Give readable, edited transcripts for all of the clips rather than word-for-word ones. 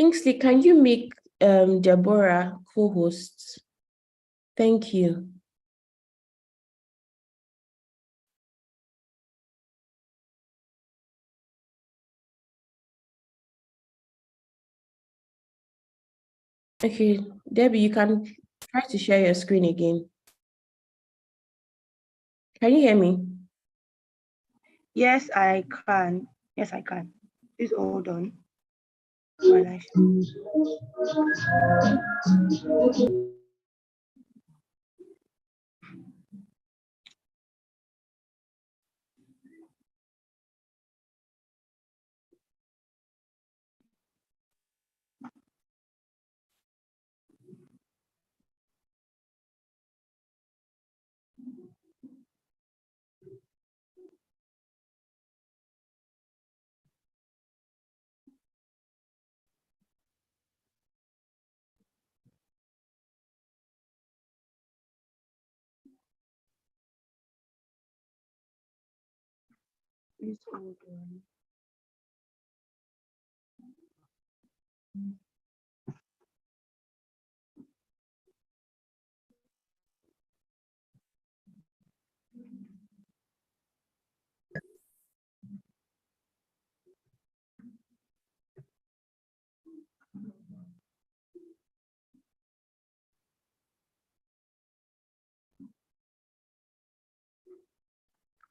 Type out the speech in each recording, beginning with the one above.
Kingsley, can you make Deborah co-host? Thank you. Okay, Debbie, you can try to share your screen again. Can you hear me? Yes, I can. Yes, I can. Please hold on while I please hold on.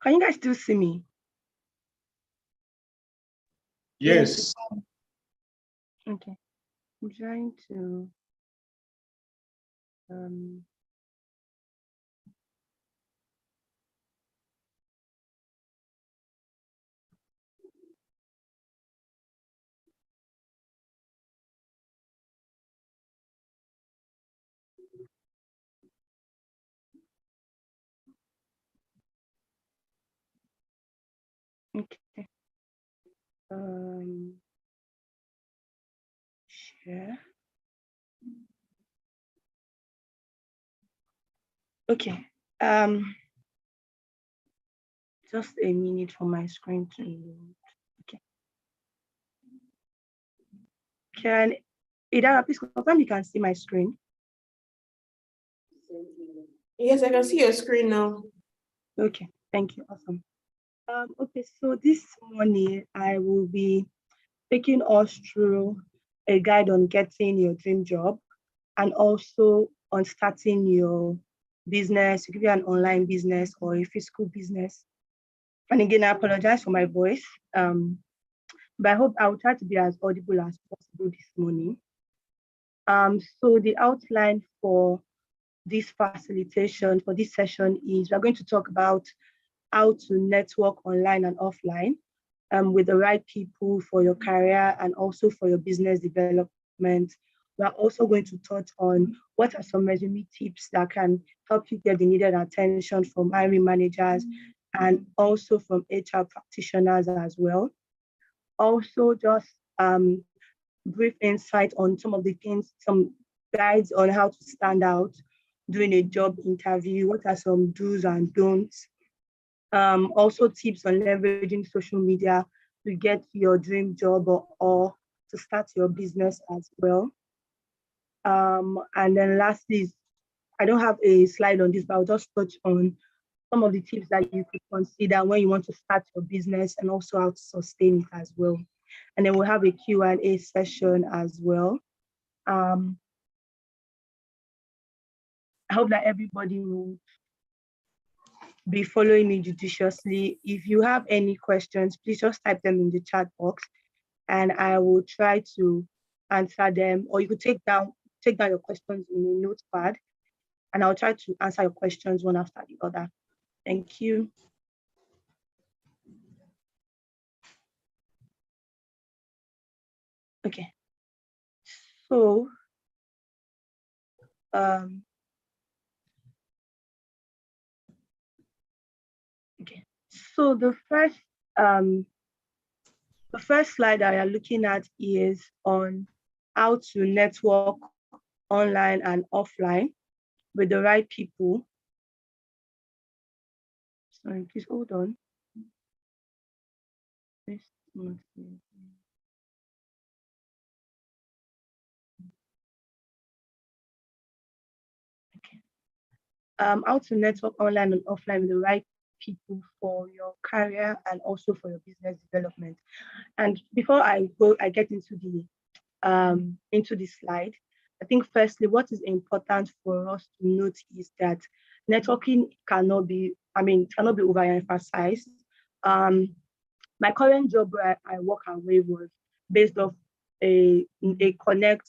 Can you guys still see me? Yes. Okay. I'm trying to okay. Share. Okay. Just a minute for my screen to load. Okay. Can Idara please confirm you can see my screen? Yes, I can see your screen now. Okay, thank you. Awesome. Okay, so this morning I will be taking us through a guide on getting your dream job and also on starting your business. You could be an online business or a physical business. And again, I apologize for my voice, but I hope I will try to be as audible as possible this morning. So the outline for this facilitation, for this session is we're going to talk about how to network online and offline with the right people for your career and also for your business development. We're also going to touch on what are some resume tips that can help you get the needed attention from hiring managers and also from HR practitioners as well. Also, just brief insight on some of the things, some guides on how to stand out during a job interview. What are some do's and don'ts? Also tips on leveraging social media to get your dream job or to start your business as well. And then lastly, I don't have a slide on this, but I'll just touch on some of the tips that you could consider when you want to start your business and also how to sustain it as well. And then we'll have a Q&A session as well. I hope that everybody will be following me judiciously. If you have any questions, please just type them in the chat box and I will try to answer them, or you could take down your questions in a notepad and I'll try to answer your questions one after the other. Thank you. Okay. So, okay. So the first slide that you're looking at is on how to network online and offline with the right people. Sorry, please hold on. how to network online and offline with the right people for your career and also for your business development. And before I get into the slide. I think firstly, what is important for us to note is that networking cannot be overemphasized. My current job where I work away was based off a network that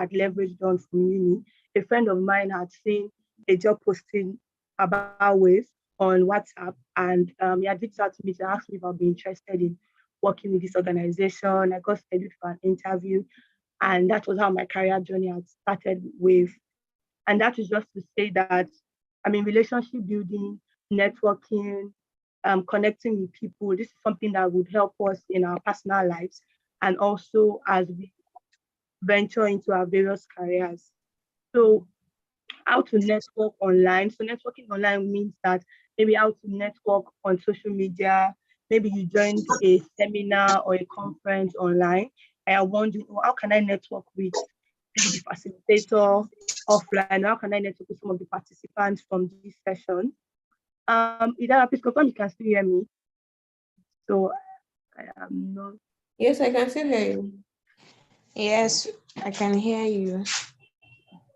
I leveraged on from uni. A friend of mine had seen a job posting about Wave on WhatsApp, and he had reached out to me to ask me if I'd be interested in working with this organization. I got scheduled for an interview, and that was how my career journey had started with. And that is just to say that, relationship building, networking, connecting with people, this is something that would help us in our personal lives and also as we venture into our various careers. So how to network online. So networking online means that maybe how to network on social media. Maybe you joined a seminar or a conference online and you're wondering, how can I network with maybe the facilitator offline? How can I network with some of the participants from this session? Idara, please confirm you can still hear me. So I am not. Yes, I can still hear you. Yes, I can hear you.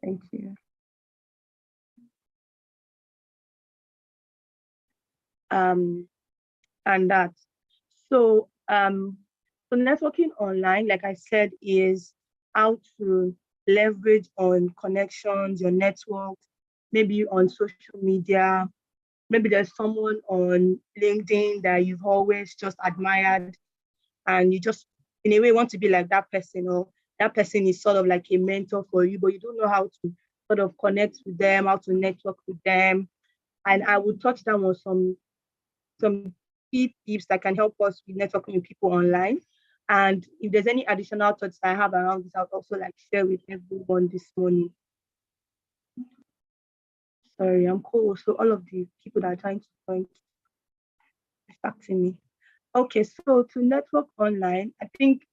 Thank you. And that. So networking online, like I said, is how to leverage on connections, your network, maybe on social media. Maybe there's someone on LinkedIn that you've always just admired and you just, in a way, want to be like that person, or that person is sort of like a mentor for you, but you don't know how to sort of connect with them, how to network with them. And I will touch down on some key tips that can help us with networking with people online. And if there's any additional thoughts I have around this, I'll also like share with everyone this morning. Sorry, I'm cold. So all of the people that are trying to join distracting me. Okay, so to network online, I think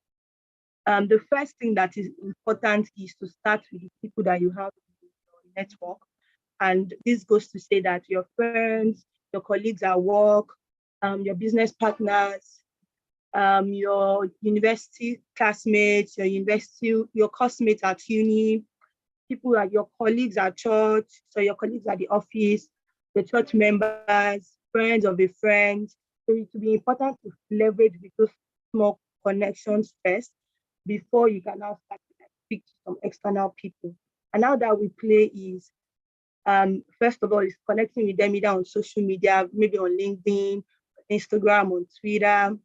the first thing that is important is to start with the people that you have in your network. And this goes to say that your friends, your colleagues at work, your business partners, your university classmates, your classmates at uni, people like your colleagues at church, so your colleagues at the office, the church members, friends of a friend. So it will be important to leverage with those small connections first before you can now start to speak to some external people. And now that we play is, first of all, is connecting with them either on social media, maybe on LinkedIn, Instagram, on Twitter.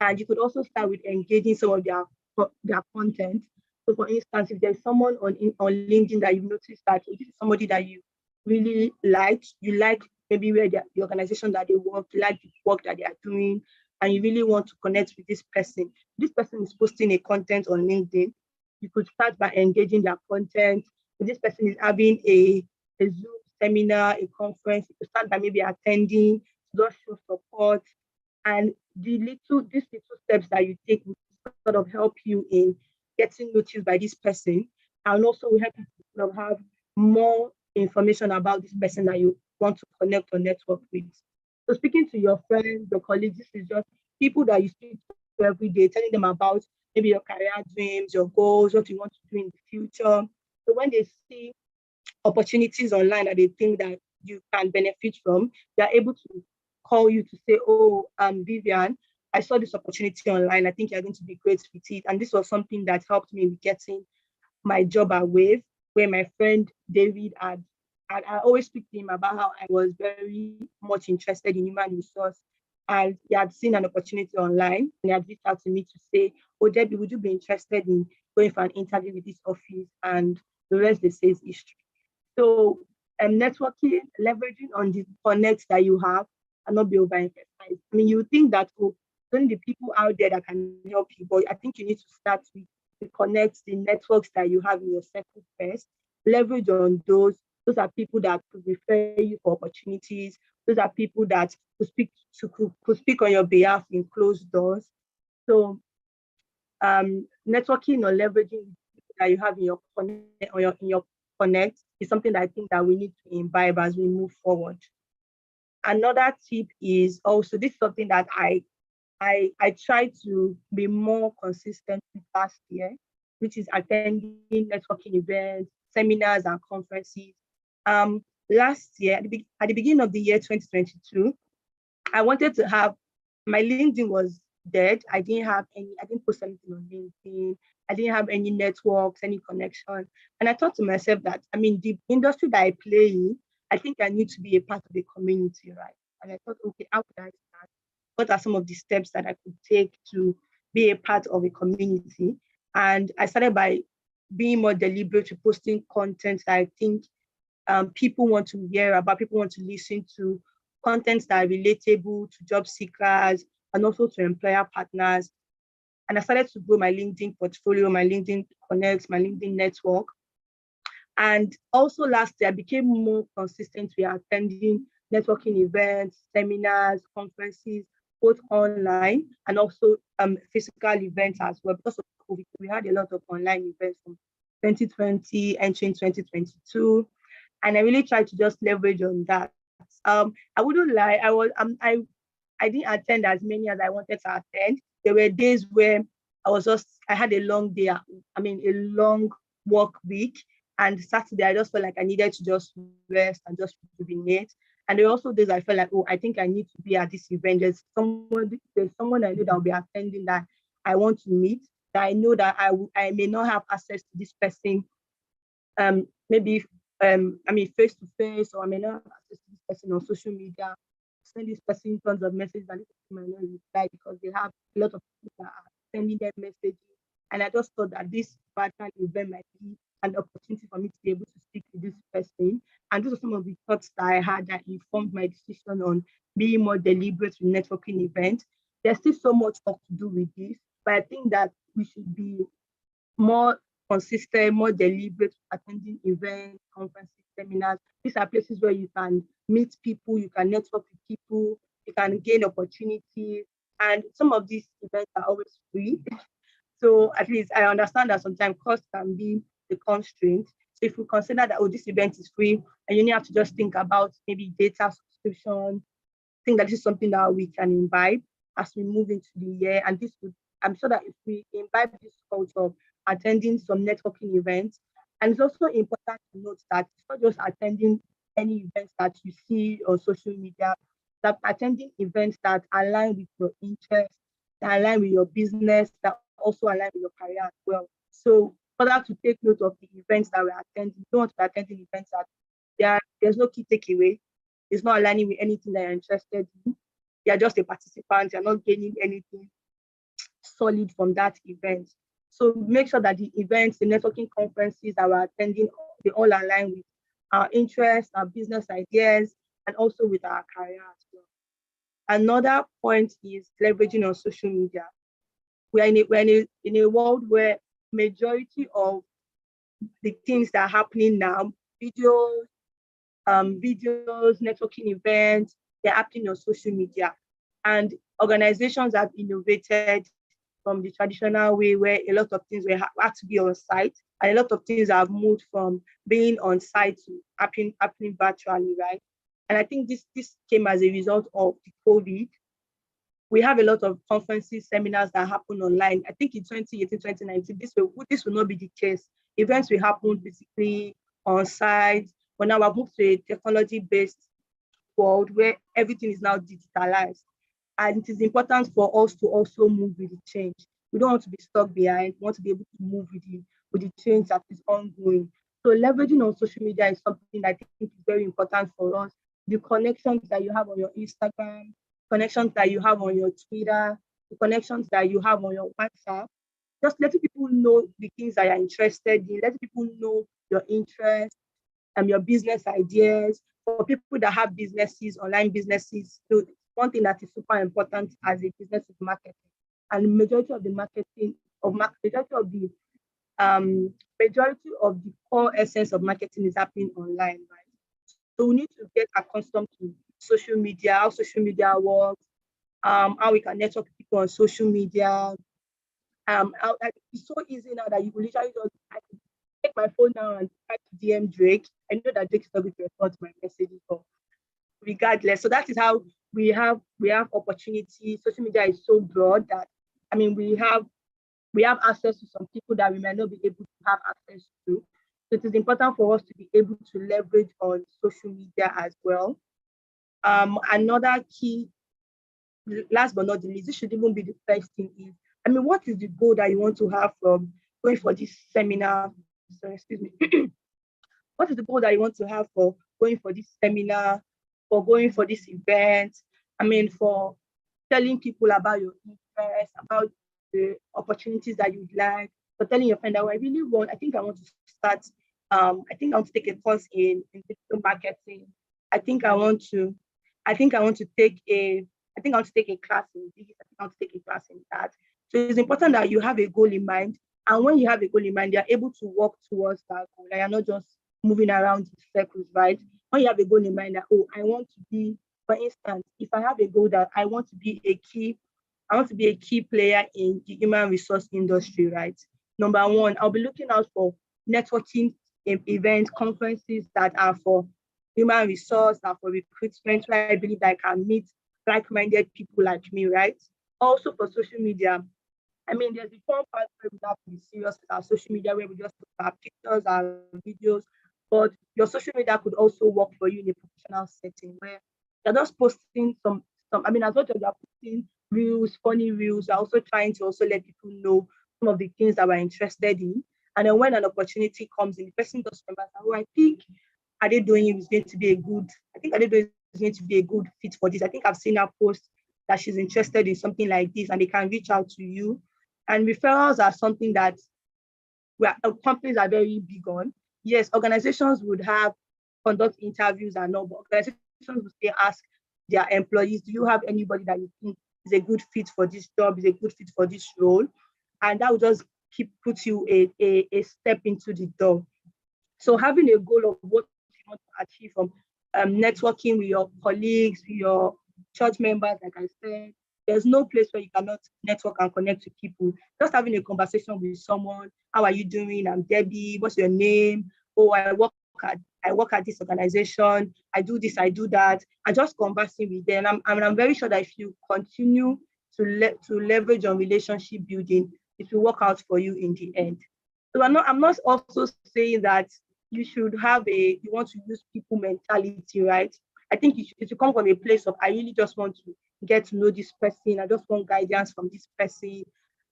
And you could also start with engaging some of their content. So for instance, if there's someone on LinkedIn that you've noticed that this is somebody that you really like, you like maybe where the organization that they work, you like the work that they are doing, and you really want to connect with this person. This person is posting a content on LinkedIn. You could start by engaging their content. If this person is having a Zoom seminar, a conference, you could start by maybe attending, just show support. And these little steps that you take will sort of help you in getting noticed by this person, and also will help you to sort of have more information about this person that you want to connect or network with. So speaking to your friends, your colleagues, this is just people that you speak to every day, telling them about maybe your career dreams, your goals, what you want to do in the future. So when they see opportunities online that they think that you can benefit from, they are able to call you to say, oh, Vivian, I saw this opportunity online. I think you're going to be great with it. And this was something that helped me with getting my job at Wave, where my friend David I always speak to him about how I was very much interested in human resource. And he had seen an opportunity online and he had reached out to me to say, oh, Debbie, would you be interested in going for an interview with this office? And the rest they say is history. So networking, leveraging on the connects that you have, and not be overemphasized. I mean, you think that, oh, only the people out there that can help you, but I think you need to start with the connects, the networks that you have in your circle first. Leverage on those. Those are people that could refer you for opportunities. Those are people that could speak on your behalf in closed doors. So networking or leveraging that you have in your connect is something that I think that we need to imbibe as we move forward. Another tip is also, this is something that I try to be more consistent with last year, which is attending networking events, seminars, and conferences. Last year, at the beginning of the year 2022, I wanted to have, my LinkedIn was dead. I didn't post anything on LinkedIn. I didn't have any networks, any connection. And I thought to myself that, I mean, the industry that I play in, I think I need to be a part of the community, right? And I thought, okay, how could I start? What are some of the steps that I could take to be a part of a community? And I started by being more deliberate to posting content that I think people want to hear about, people want to listen to, content that are relatable to job seekers and also to employer partners. And I started to grow my LinkedIn portfolio, my LinkedIn connects, my LinkedIn network. And also last year, I became more consistent with attending networking events, seminars, conferences, both online and also physical events as well. Because of COVID, we had a lot of online events from 2020 entering 2022. And I really tried to just leverage on that. I wouldn't lie, I didn't attend as many as I wanted to attend. There were days where I had a long day, a long work week. And Saturday, I just felt like I needed to just rest and just rejuvenate. And there were also days I felt like, oh, I think I need to be at this event. There's someone I know that will be attending that I want to meet, that I know that I may not have access to this person, maybe face to face, or I may not have access to this person on social media. Send this person tons of messages and this person might not reply because they have a lot of people that are sending them messages. And I just thought that this virtual event might be an opportunity for me to be able to speak to this person. And those are some of the thoughts that I had that informed my decision on being more deliberate with networking events. There's still so much work to do with this, but I think that we should be more consistent, more deliberate, attending events, conferences, seminars. These are places where you can meet people, you can network with people, you can gain opportunities. And some of these events are always free. So at least I understand that sometimes cost can be the constraint. So if we consider that, oh, this event is free, and you only have to just think about maybe data subscription, I think that this is something that we can imbibe as we move into the year. And I'm sure that if we imbibe this culture of attending some networking events, and it's also important to note that it's not just attending any events that you see on social media, that attending events that align with your interests, that align with your business, that also align with your career as well. So for that to take note of the events that we're attending, you don't want to be attending events that there's no key takeaway. It's not aligning with anything that you're interested in. You're just a participant, you're not gaining anything solid from that event. So make sure that the events, the networking conferences that we're attending, they all align with our interests, our business ideas, and also with our career as well. Another point is leveraging on social media. We're in a world where majority of the things that are happening now, videos, networking events, they're happening on social media. And organizations have innovated from the traditional way where a lot of things had to be on site, and a lot of things have moved from being on site to happening virtually, right? And I think this came as a result of the COVID. We have a lot of conferences, seminars that happen online. I think in 2018, 2019, this will not be the case. Events will happen basically on site. But now we've moved to a technology-based world where everything is now digitalized. And it is important for us to also move with the change. We don't want to be stuck behind. We want to be able to move with the change that is ongoing. So leveraging on social media is something that I think is very important for us. The connections that you have on your Instagram, connections that you have on your Twitter, the connections that you have on your WhatsApp, just letting people know the things that you're interested in, letting people know your interests and your business ideas. For people that have businesses, online businesses, so one thing that is super important as a business is marketing. And majority of the core essence of marketing is happening online, right? So we need to get accustomed to social media, how social media works, how we can network with people on social media. It's so easy now that you will literally just take my phone now and try to DM Drake, I know that Jake is not going to respond to my messages, but regardless. So that is how we have opportunity. Social media is so broad that, I mean, we have access to some people that we might not be able to have access to. So it is important for us to be able to leverage on social media as well. Another key, last but not the least, this should even be the first thing is, I mean, what is the goal that you want to have from going for this seminar? Sorry, excuse me. What is the goal that you want to have for going for this seminar, for going for this event? I mean, for telling people about your interests, about the opportunities that you'd like, for telling your friend that I think I want to start, I think I want to take a course in digital marketing. I think I want to take a class in this, I think I want to take a class in that. So it's important that you have a goal in mind. And when you have a goal in mind, you're able to work towards that goal. Like, you're not just moving around in circles, right? When you have a goal in mind that, I want to be, for instance, if I have a goal that I want to be a key player in the human resource industry, right? Number one, I'll be looking out for networking events, conferences that are for human resource, that are for recruitment, where I believe that I can meet like-minded people like me, right? Also for social media, I mean, there's a fun part where we have to be serious with our social media, where we just put our pictures, our videos, but your social media could also work for you in a professional setting where you're just posting I mean, as much as you're posting reels, funny reels, you're also trying to also let people know some of the things that we're interested in. And then when an opportunity comes in, the person just remembers, I think Adedoyin is going to be a good fit for this. I think I've seen her post that she's interested in something like this, and they can reach out to you. And referrals are something that companies are very big on. Yes, organizations would conduct interviews and all, but organizations would still ask their employees, do you have anybody that you think is a good fit for this job, is a good fit for this role? And that will just put you a step into the door. So having a goal of what you want to achieve from networking with your colleagues, with your church members, like I said, there's no place where you cannot network and connect with people. Just having a conversation with someone, how are you doing? I'm Debbie, what's your name? Oh, I work at this organization, I do this, I do that, and just conversing with them. I'm very sure that if you continue to leverage on relationship building, it will work out for you in the end. So I'm not also saying that you want to use people mentality, right? I think it should come from a place of, I really just want to get to know this person. I just want guidance from this person.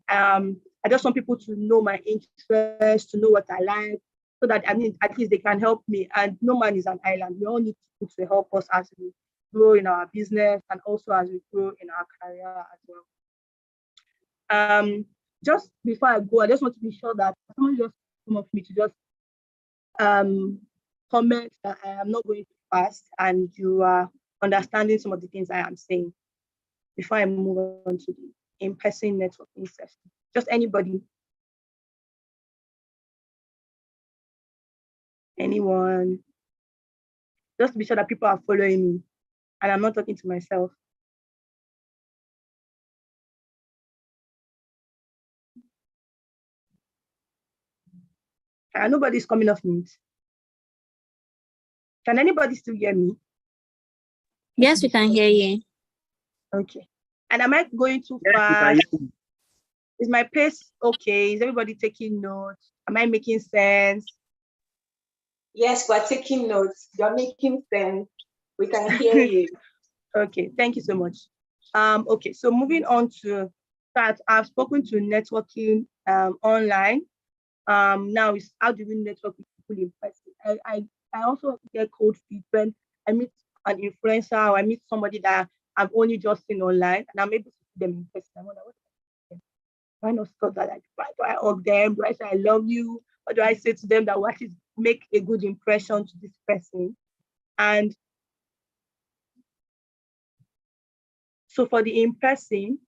I just want people to know my interests, to know what I like, so that, I mean, at least they can help me. And no man is an island. We all need people to help us as we grow in our business and also as we grow in our career as well. Just before I go, I just want to be sure that someone just come up to me to just comment that I am not going too fast and you are understanding some of the things I am saying before I move on to the in-person networking session. Just anybody. Anyone. Just to be sure that people are following me and I'm not talking to myself. And nobody's coming off mute. Can anybody still hear me? Yes, we can hear you. Okay. And am I going too fast? Is my pace okay? Is everybody taking notes? Am I making sense? Yes, we're taking notes. You're making sense. We can hear you. Okay, thank you so much. Okay, so moving on to that, I've spoken to networking online. Now is how do we network with people in person? I also get cold feet when I meet an influencer or I meet somebody that I've only just seen online and I'm able to see them in person. I wonder, why not start that? Like, why do I hug them? Do I say I love you? Or do I say to them that will actually make a good impression to this person? And so for the in-person,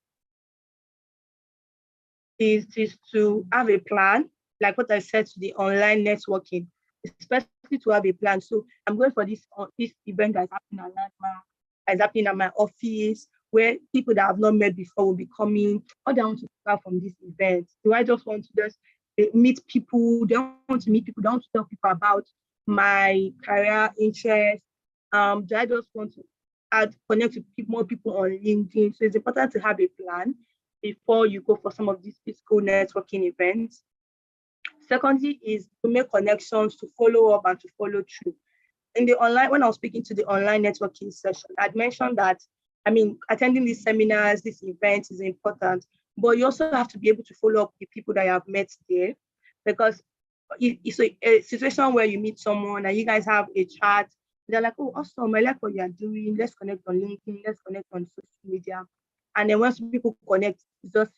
is to have a plan, like what I said to the online networking, especially to have a plan. So I'm going for this event that's happening at Landmark, that's happening at my office, where people that I've not met before will be coming. What do I want to start from this event? Do I just want to just meet people? Do I want to meet people? Do I want to tell people about my career interest? Do I just want to connect with more people on LinkedIn? So it's important to have a plan before you go for some of these physical networking events. Secondly is to make connections, to follow up and to follow through. In the online, when I was speaking to the online networking session, I'd mentioned that, attending these seminars, these events is important, but you also have to be able to follow up with people that you have met there, because it's a situation where you meet someone and you guys have a chat. They're like, oh, awesome, I like what you're doing. Let's connect on LinkedIn. Let's connect on social media. And then once people connect, it's just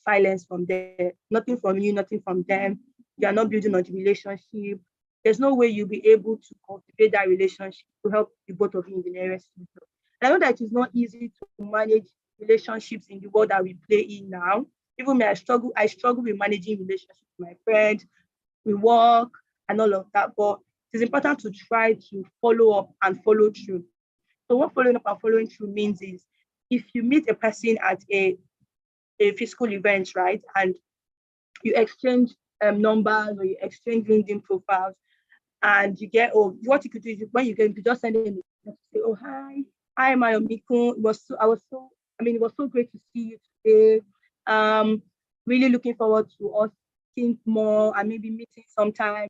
silence from there. Nothing from you, nothing from them. You're not building on the relationship. There's no way you'll be able to cultivate that relationship to help the both of you in the nearest future. And I know that it is not easy to manage relationships in the world that we play in now. Even me, I struggle with managing relationships with my friends, we work and all of that, but it's important to try to follow up and follow through. So what following up and following through means is, if you meet a person at a physical event, right, and you exchange numbers or you exchange LinkedIn profiles, and you get, what you could do is when you could just send them a message, say, oh, hi, Mayomiko. It was so great to see you today. Really looking forward to us think more and maybe meeting sometime,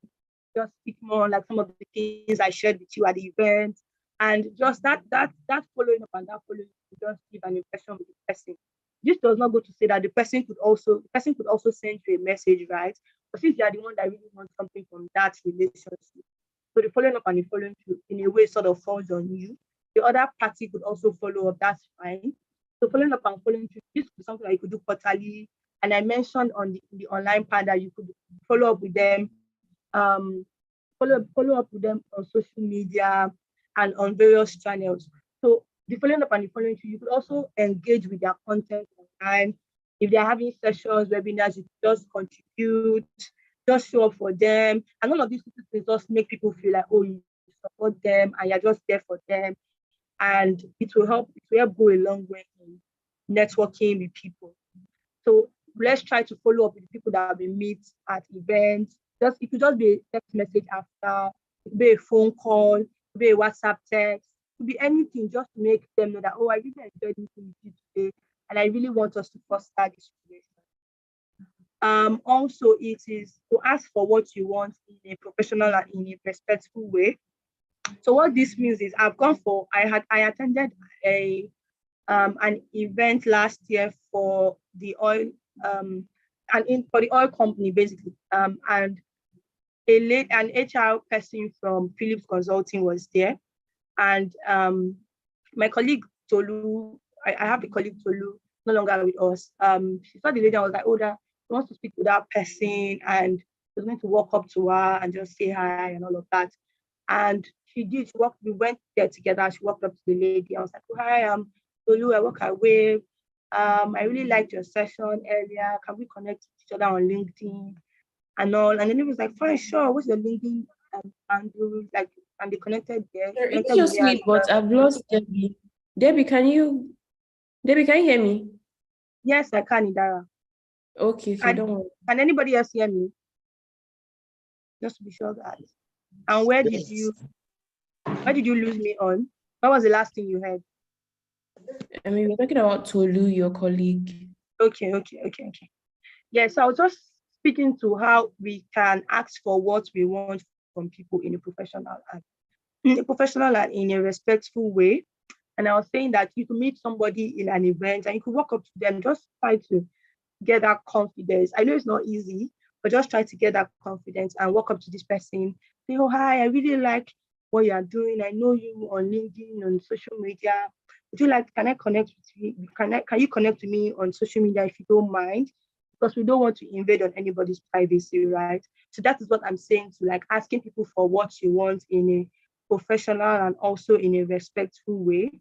just speak more like some of the things I shared with you at the event. And just that following up and that following up, just give an impression with the person. This does not go to say that the person could also send you a message, right? But since you are the one that really wants something from that relationship, so the following up and the following through in a way sort of falls on you. The other party could also follow up, that's fine. So following up and following through, this is something that you could do quarterly. And I mentioned on the online part that you could follow up with them, follow up with them on social media and on various channels. So the following up and the following through, you could also engage with their content online. If they're having sessions, webinars, you just contribute, just show up for them. And all of these things just make people feel like, oh, you support them and you're just there for them. And it will help go a long way in networking with people. So let's try to follow up with the people that we meet at events. It could just be a text message after, it could be a phone call, it could be a WhatsApp text, it could be anything just to make them know that, oh, I really enjoyed meeting with you today, and I really want us to foster this relation. Also, it is to ask for what you want in a professional and in a respectful way. So what this means is, I attended an event last year for the oil for the oil company basically, and an HR person from Philips Consulting was there, and my colleague Tolu, I have the colleague Tolu no longer with us. She saw the lady and was like, oh, that she wants to speak to that person, and she was going to walk up to her and just say hi and all of that. And she did. We went there together. She walked up to the lady. I was like, oh, hi, Tolu, I work at Wave. I really liked your session earlier. Can we connect with each other on LinkedIn and all? And then it was like, fine, sure. What's your LinkedIn handle? Like, and they connected there. It's just me, but I've lost Debbie. Debbie, can you hear me? Yes, I can, Idara. Okay, don't worry. Can anybody else hear me? Just to be sure, guys. And where did you lose me on? What was the last thing you heard? We're talking about Tolu, your colleague. Okay. Yes, I was just speaking to how we can ask for what we want from people in a professional and in a respectful way. And I was saying that you could meet somebody in an event and you could walk up to them, just try to get that confidence. I know it's not easy, but just try to get that confidence and walk up to this person, say, oh, hi, I really like what you are doing. I know you on LinkedIn, on social media. Can I connect with you? Can you connect with me on social media if you don't mind? Because we don't want to invade on anybody's privacy, right? So that is what I'm saying, to like asking people for what you want in a professional and also in a respectful way.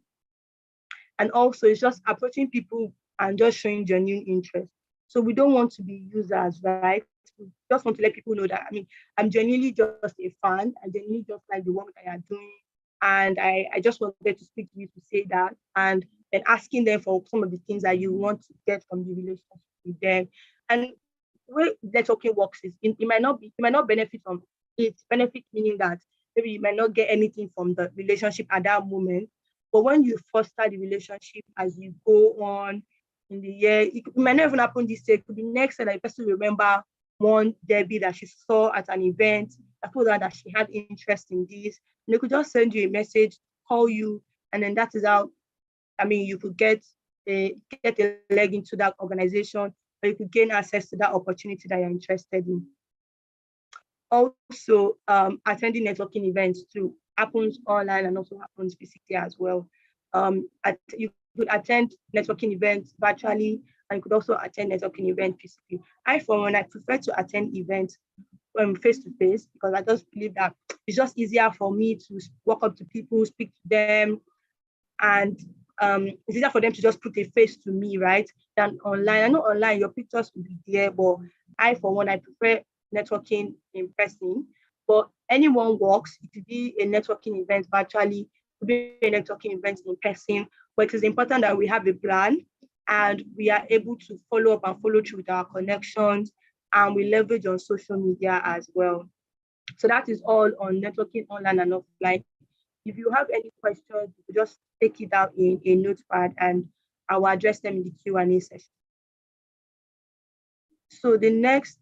And also it's just approaching people and just showing genuine interest. So we don't want to be users, right? We just want to let people know that, I'm genuinely just a fan. I genuinely just like the work that I am doing. And I just wanted to speak to you to say that, and then asking them for some of the things that you want to get from the relationship with them. And the way networking works is, it might not benefit from benefit, benefit meaning that maybe you might not get anything from the relationship at that moment, but when you foster the relationship as you go on in the year, it might not even happen this year. It could be next year that the person will remember one Debbie that she saw at an event. I told her that she had interest in this. And they could just send you a message, call you, and then that is how, I mean, you could get a leg into that organization, or you could gain access to that opportunity that you're interested in. Also, attending networking events too happens online and also happens physically as well. You could attend networking events virtually, and you could also attend networking events physically. For one, I prefer to attend events face to face, because I just believe that it's just easier for me to walk up to people, speak to them, and it's easier for them to just put a face to me, right? Than online. I know online your pictures will be there, but for one, I prefer networking in person. But anyone works, it could be a networking event virtually, it could be a networking event in person. But it is important that we have a plan and we are able to follow up and follow through with our connections, and we leverage on social media as well. So that is all on networking online and offline. If you have any questions, you just take it out in a notepad and I will address them in the Q&A session. So the next,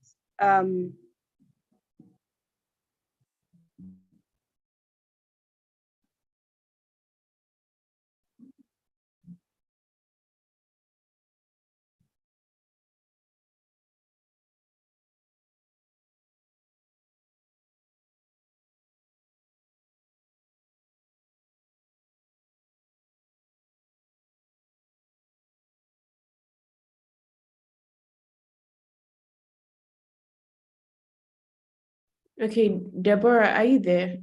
Okay, Deborah, are you there?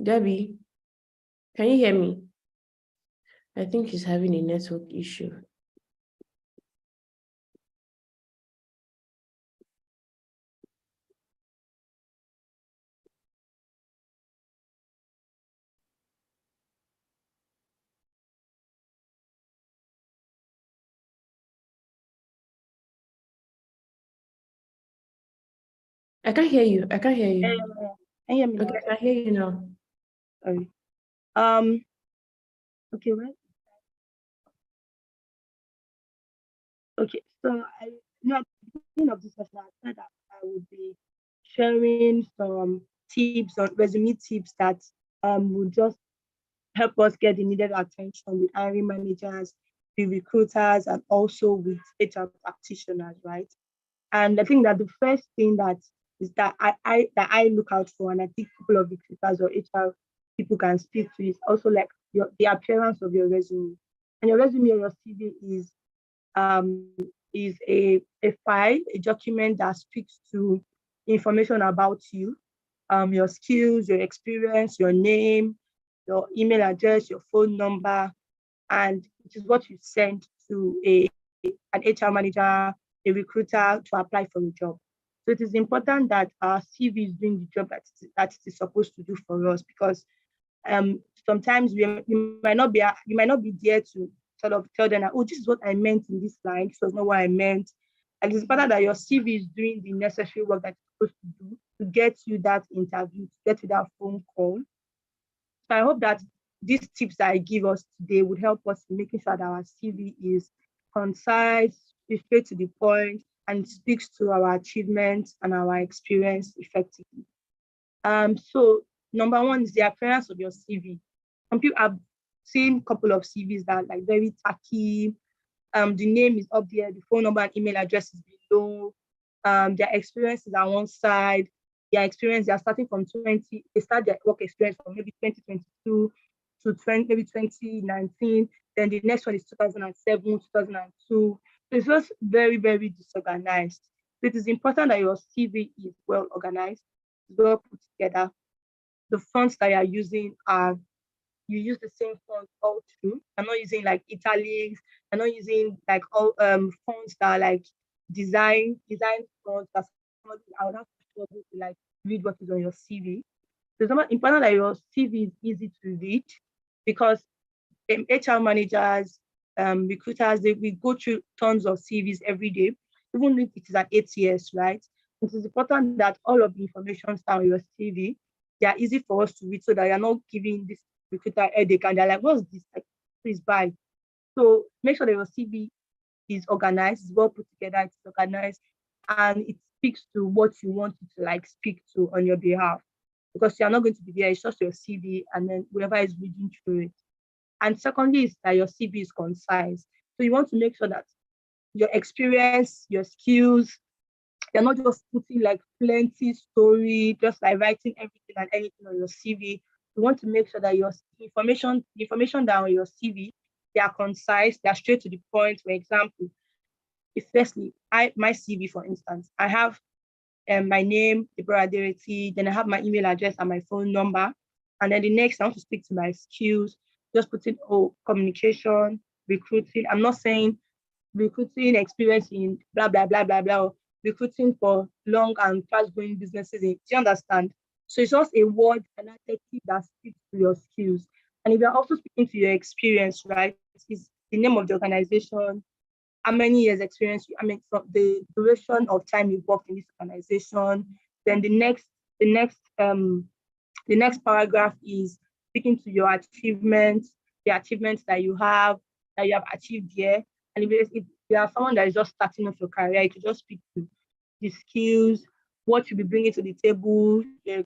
Debbie, can you hear me? I think she's having a network issue. I can't hear you. I can't hear you. can you hear me now? Okay, I can hear you now. Sorry. Okay, right? Okay, so at the beginning of this session, I said that I would be sharing some tips on resume tips that would just help us get the needed attention with hiring managers, the recruiters, and also with HR practitioners, right? And I think that the first thing that I look out for, and I think a couple of recruiters or HR people can speak to, is also like the appearance of your resume. And your resume or your CV is a file, a document that speaks to information about you, your skills, your experience, your name, your email address, your phone number, and it is what you send to an HR manager, a recruiter to apply for a job. So it is important that our CV is doing the job that it is supposed to do for us, because sometimes you might not be there to sort of tell them, oh, this is what I meant in this line. This was not what I meant. And it's important that your CV is doing the necessary work that it's supposed to do to get you that interview, to get you that phone call. So I hope that these tips that I give us today would help us in making sure that our CV is concise, is straight to the point, and speaks to our achievements and our experience effectively. So number one is the appearance of your CV. Some people have seen a couple of CVs that are like very tacky. The name is up there, the phone number and email address is below. Their experience is on one side. Their experience, they are starting from they start their work experience from maybe 2022 to maybe 2019. Then the next one is 2007, 2002. So it's just very, very disorganized. So it is important that your CV is well organized, well put together. The fonts that you are using you use the same fonts all through. I'm not using like italics. I'm not using like all fonts that are like design fonts that I would have to struggle to like read what is on your CV. So it's important that your CV is easy to read, because HR managers, recruiters, we go through tons of CVs every day, even if it is at ATS, right? It is important that all of the information on your CV, they are easy for us to read so that you're not giving this recruiter a headache and they're like, what's this? Like, please buy. So make sure that your CV is organized, is well put together, it's organized, and it speaks to what you want it to like speak to on your behalf. Because you're not going to be there, it's just your CV and then whoever is reading through it. And secondly, is that your CV is concise. So you want to make sure that your experience, your skills, you're not just putting like plenty story, just like writing everything and anything on your CV. You want to make sure that your information down on your CV, they are concise, they are straight to the point. For example, if firstly, my CV, for instance, I have my name, Deborah Adereti, then I have my email address and my phone number. And then the next, I want to speak to my skills, just putting, communication, recruiting. I'm not saying recruiting experience in blah, blah, blah, blah, blah, recruiting for long and fast-growing businesses. Do you understand? So it's just a word, an adjective that speaks to your skills. And if you're also speaking to your experience, right, it's the name of the organization, how many years experience, from the duration of time you've worked in this organization. Then the next paragraph is speaking to your achievements, the achievements that you have achieved here. And if you are someone that is just starting off your career, you could just speak to the skills, what you'll be bringing to the table, you're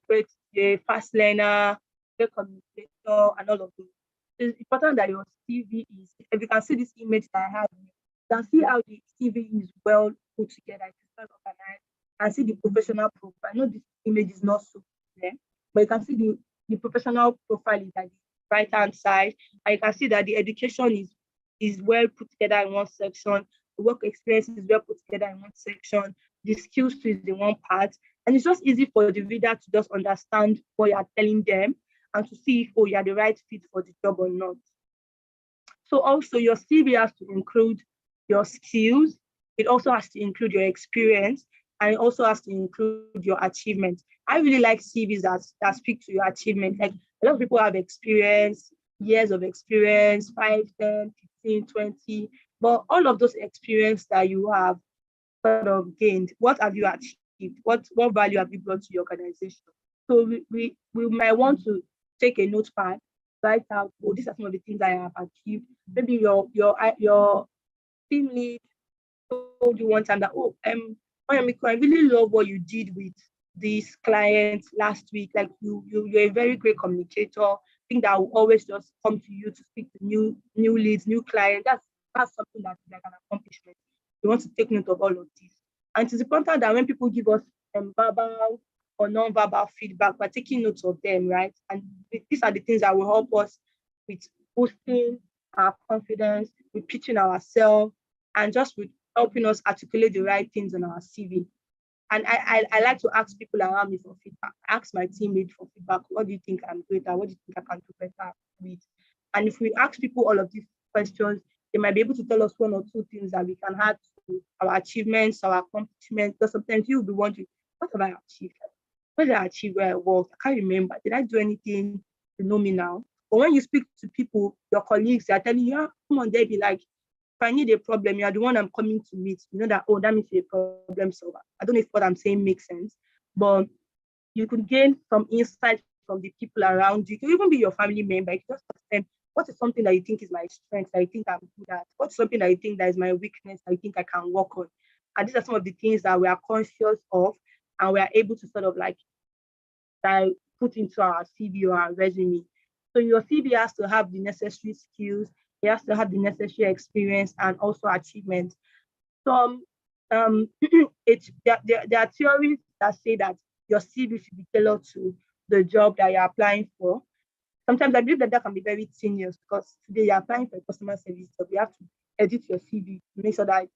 a fast learner, you're a communicator, and all of those. It's important that your CV is, if you can see this image that I have, you can see how the CV is well put together, it's well organized, and see the professional profile. I know this image is not so clear, but you can see the professional profile is at the right-hand side, and you can see that the education is well put together in one section, the work experience is well put together in one section, the skills too is in one part, and it's just easy for the reader to just understand what you are telling them and to see if, you are the right fit for the job or not. So also your CV has to include your skills, it also has to include your experience, and it also has to include your achievements. I really like CVs that speak to your achievement. Like a lot of people have experience, years of experience, 5, 10, 15, 20, but all of those experience that you have sort of gained, what have you achieved? What value have you brought to your organization? So we might want to take a notepad, write out, these are some of the things I have achieved. Maybe your team lead told you one time that, Oyemiko, I really love what you did with this client last week. Like you're a very great communicator. I think that I will always just come to you to speak to new leads, new clients. That's something that's like an accomplishment. We want to take note of all of this. And it's important that when people give us verbal or non-verbal feedback, we're taking notes of them, right? And these are the things that will help us with boosting our confidence, with pitching ourselves, and just with helping us articulate the right things on our CV. And I like to ask people around me for feedback. I ask my teammate for feedback. What do you think I'm great at? What do you think I can do better with? And if we ask people all of these questions, they might be able to tell us 1 or 2 things that we can add to our achievements, our accomplishments. Because sometimes you'll be wondering, what have I achieved? What did I achieve where I worked? I can't remember. Did I do anything to know me now? But when you speak to people, your colleagues, they're telling you, come on, they'll be like, if I need a problem, you're the one I'm coming to meet. You know that, that means you're a problem solver. I don't know if what I'm saying makes sense, but you could gain some insight from the people around you. It could even be your family member. You can just ask them, what is something that you think is my strength, that you think I'm good at? What's something that you think that is my weakness, that you think I can work on? And these are some of the things that we are conscious of and we are able to sort of like put into our CV or our resume. So your CV has to have the necessary skills, it has to have the necessary experience and also achievements. So there are theories that say that your CV should be tailored to the job that you're applying for. Sometimes I believe that can be very tedious because today you're applying for a customer service job. You have to edit your CV to make sure that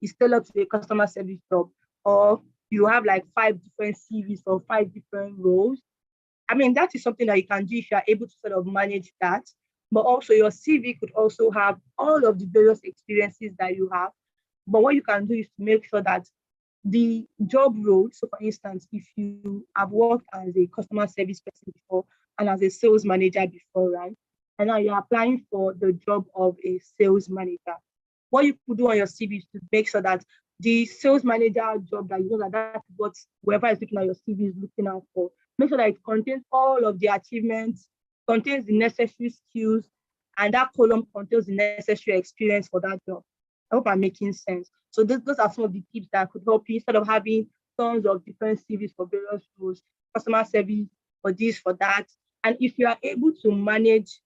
it's tailored to a customer service job, or you have like 5 different CVs for 5 different roles. I mean, that is something that you can do if you are able to sort of manage that. But also your CV could also have all of the various experiences that you have. But what you can do is to make sure that the job role, so for instance, if you have worked as a customer service person before and as a sales manager before, right? And now you're applying for the job of a sales manager. What you could do on your CV is to make sure that the sales manager job that you know that that's what whoever is looking at your CV is looking out for. Make sure that it contains all of the achievements, contains the necessary skills, and that column contains the necessary experience for that job. I hope I'm making sense. So those are some of the tips that could help you instead of having tons of different CVs for various roles, customer service, for this, for that. And if you are able to manage,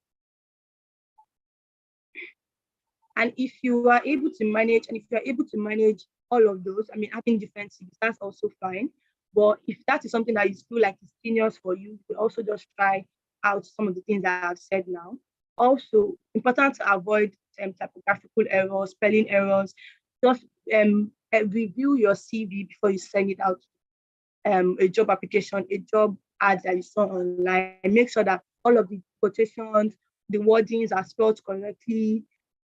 and if you are able to manage all of those, I mean, having different CVs, that's also fine. But if that is something that you feel like is seniors for you, you could also just try out some of the things that I've said now. Also, important to avoid typographical errors, spelling errors. Just review your CV before you send it out. A job application, a job ad that you saw online. Make sure that all of the quotations, the wordings are spelled correctly.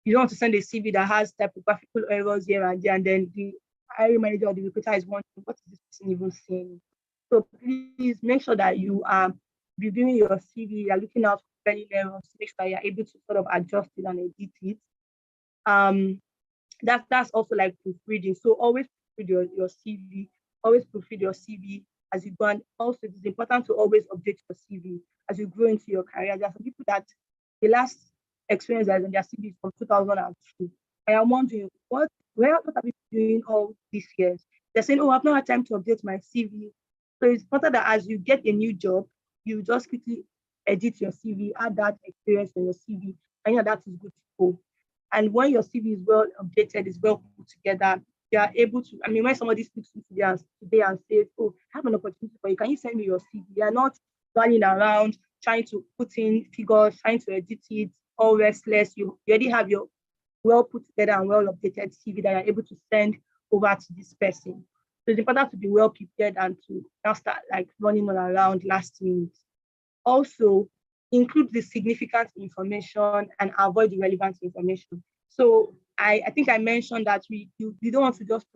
You don't want to send a CV that has typographical errors here and there, and then the hiring manager or the recruiter is wondering, what is this person even saying? So please make sure that you are reviewing your CV, you're looking out for spelling errors, make sure that you're able to sort of adjust it and edit it. That's also like proofreading. So always proofread your CV, always proofread your CV as you go. And also it is important to always update your CV as you grow into your career. There are some people that the last experience that is in their CV is from 2002. I am wondering, what have you been doing all these years? They're saying, oh, I've not had time to update my CV. So it's important that as you get a new job, you just quickly edit your CV, add that experience in your CV, and that is good to go. And when your CV is well updated, is well put together, you are able to, I mean, when somebody speaks to you today and says, oh, I have an opportunity for you, can you send me your CV? You are not running around trying to put in figures, trying to edit it, all restless. You already have your well put together and well updated CV that you're able to send over to this person. So it's important to be well prepared and to not start like running all around last minute. Also, include the significant information and avoid irrelevant information. So I think I mentioned that you don't want to just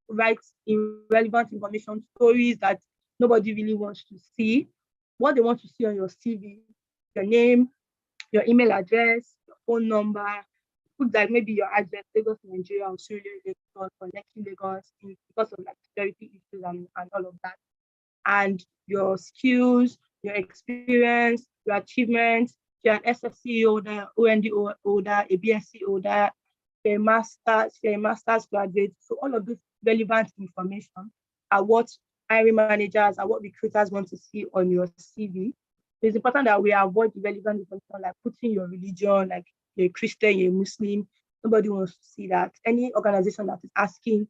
write irrelevant information, stories that nobody really wants to see. What they want to see on your CV, your name, your email address, your phone number, put like maybe your address, Lagos, Nigeria, or Surrey, Lagos, or Lekki, Lagos, because of like security issues and all of that. And your skills, your experience, your achievements, you're an SSC holder, OND holder, a BSc holder, a master's graduate. So all of this relevant information are what hiring managers are what recruiters want to see on your CV. It's important that we avoid irrelevant information like putting your religion, like you're a Christian, you're a Muslim. Nobody wants to see that. Any organization that is asking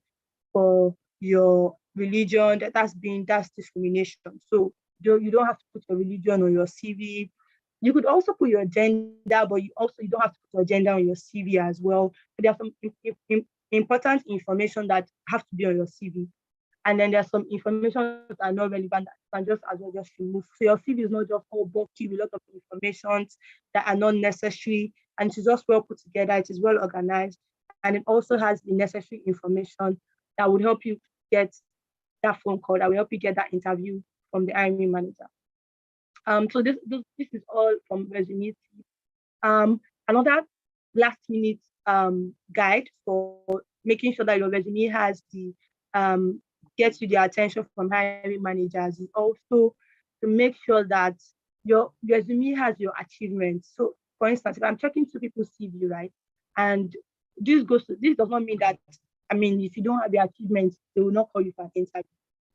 for your religion, that's discrimination. So you don't have to put your religion on your CV. You could also put your gender, but you don't have to put your gender on your CV as well. There are some important information that have to be on your CV. And then there's some information that are not relevant that you can just as well just remove. So your CV is not just all bulky with a lot of information that are not necessary, and it's just well put together, it is well organized, and it also has the necessary information that would help you get that phone call, that will help you get that interview from the hiring manager. So this is all from Resume. Another last minute guide for making sure that your resume has the gets you the attention from hiring managers is also to make sure that your resume has your achievements. So for instance, if I'm checking two people's CV, right? And this does not mean that, I mean, if you don't have the achievements, they will not call you for an interview.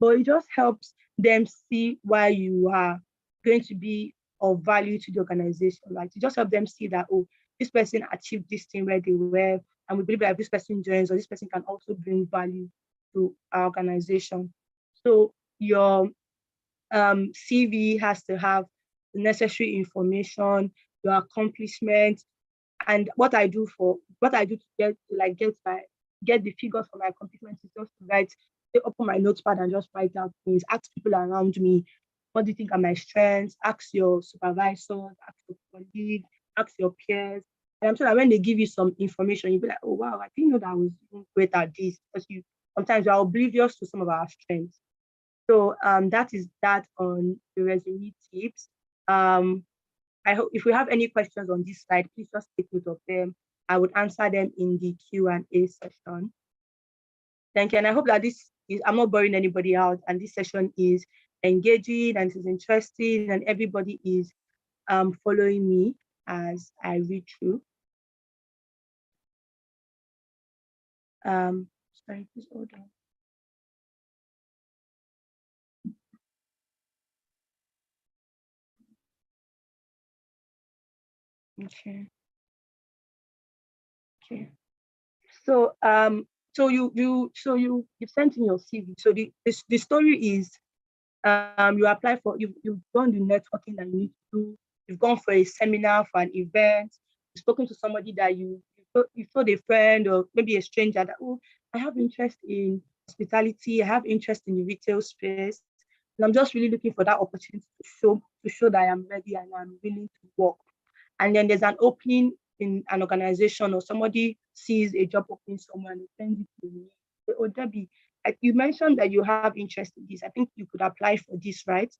But it just helps them see why you are going to be of value to the organization, right? To just help them see that, oh, this person achieved this thing where they were, and we believe that if this person joins, or this person can also bring value to our organization. So your CV has to have the necessary information, your accomplishments, and what I do to get the figures for my accomplishments is just to open my notepad and just write down things, ask people around me, what do you think are my strengths? Ask your supervisors, ask your colleagues, ask your peers. And I'm sure that when they give you some information, you'll be like, oh, wow, I didn't know that I was great at this. Because sometimes you are oblivious to some of our strengths. So that is that on the resume tips. I hope if we have any questions on this slide, please just take note of them. I would answer them in the Q&A session. Thank you. And I hope that I'm not boring anybody out, and this session is engaging and it is interesting, and everybody is following me as I read through. Sorry, please hold on. Okay. Okay. So you've sent in your CV. So the story is you apply for you've done the networking that you need to do. You've gone for a seminar, for an event. You've spoken to somebody that you told a friend or maybe a stranger that, oh, I have interest in hospitality. I have interest in the retail space, and I'm just really looking for that opportunity to show that I am ready and I'm willing to work. And then there's an opening in an organization, or somebody sees a job opening somewhere and they send it to me. Say, oh, Debbie, you mentioned that you have interest in this. I think you could apply for this, right?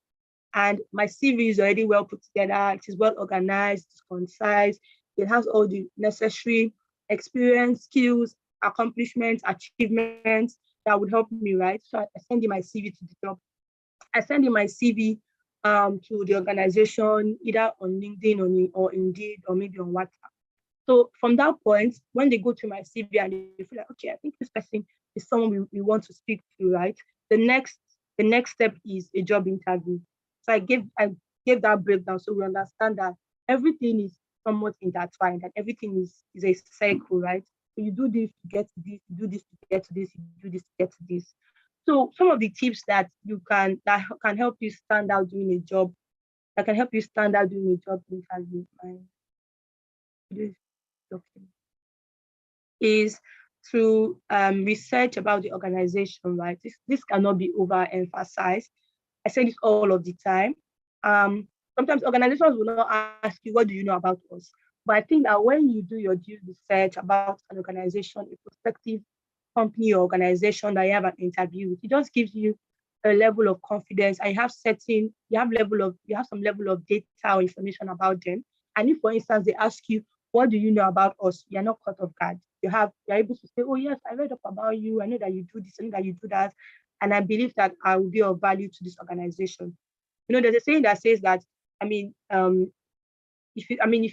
And my CV is already well put together. It is well organized, it's concise. It has all the necessary experience, skills, accomplishments, achievements that would help me, right? So I send in my CV to the job. I send in my CV to the organization, either on LinkedIn or Indeed, or maybe on WhatsApp. So from that point, when they go to my CV and they feel like, okay, I think this person is someone we want to speak to, right? The next step is a job interview. So I gave that breakdown so we understand that everything is somewhat intertwined, and everything is a cycle, right? So you do this to get to this, you do this to get to this, you do this to get to this. So some of the tips that can help you stand out doing a job, interview, is to research about the organization, right? This cannot be overemphasized. I say this all of the time. Sometimes organizations will not ask you, what do you know about us? But I think that when you do your due research about an organization, a prospective company or organization that you have an interview with, it just gives you a level of confidence. And you have some level of data or information about them. And if, for instance, they ask you, what do you know about us? You're not caught off guard. You're able to say, oh yes, I read up about you. I know that you do this, I know that you do that. And I believe that I will be of value to this organization. There's a saying that says that, if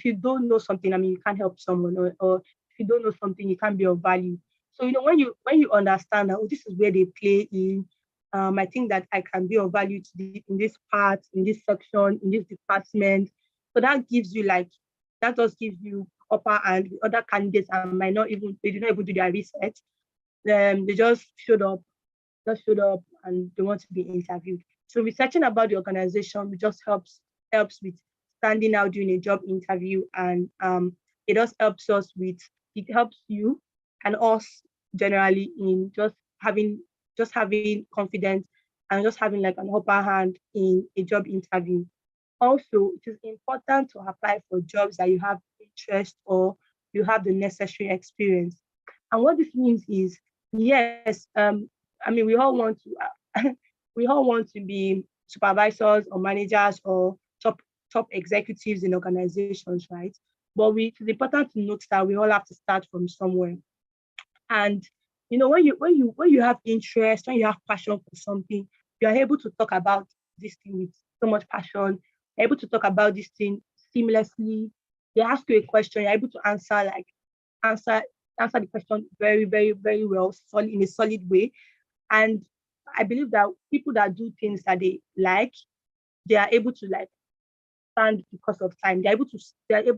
you don't know something, you can't help someone, or if you don't know something, you can't be of value. So, when you understand that, oh, this is where they play in, I think that I can be of value in this part, in this section, in this department. So that just gives you upper hand. Other candidates they did not even do their research. They just showed up and they want to be interviewed. So researching about the organization just helps with standing out during a job interview, and it helps you and us generally in just having confidence and just having like an upper hand in a job interview. Also, it is important to apply for jobs that you have interest or you have the necessary experience. And what this means is, yes, we all want to be supervisors or managers or top executives in organizations, right? But it is important to note that we all have to start from somewhere. And when you have interest, when you have passion for something, you are able to talk about this thing with so much passion, you're able to talk about this thing seamlessly. They ask you a question, you're able to answer the question very, very, very well, in a solid way. And I believe that people that do things that they like, they are able to stand because of time. They're able to stay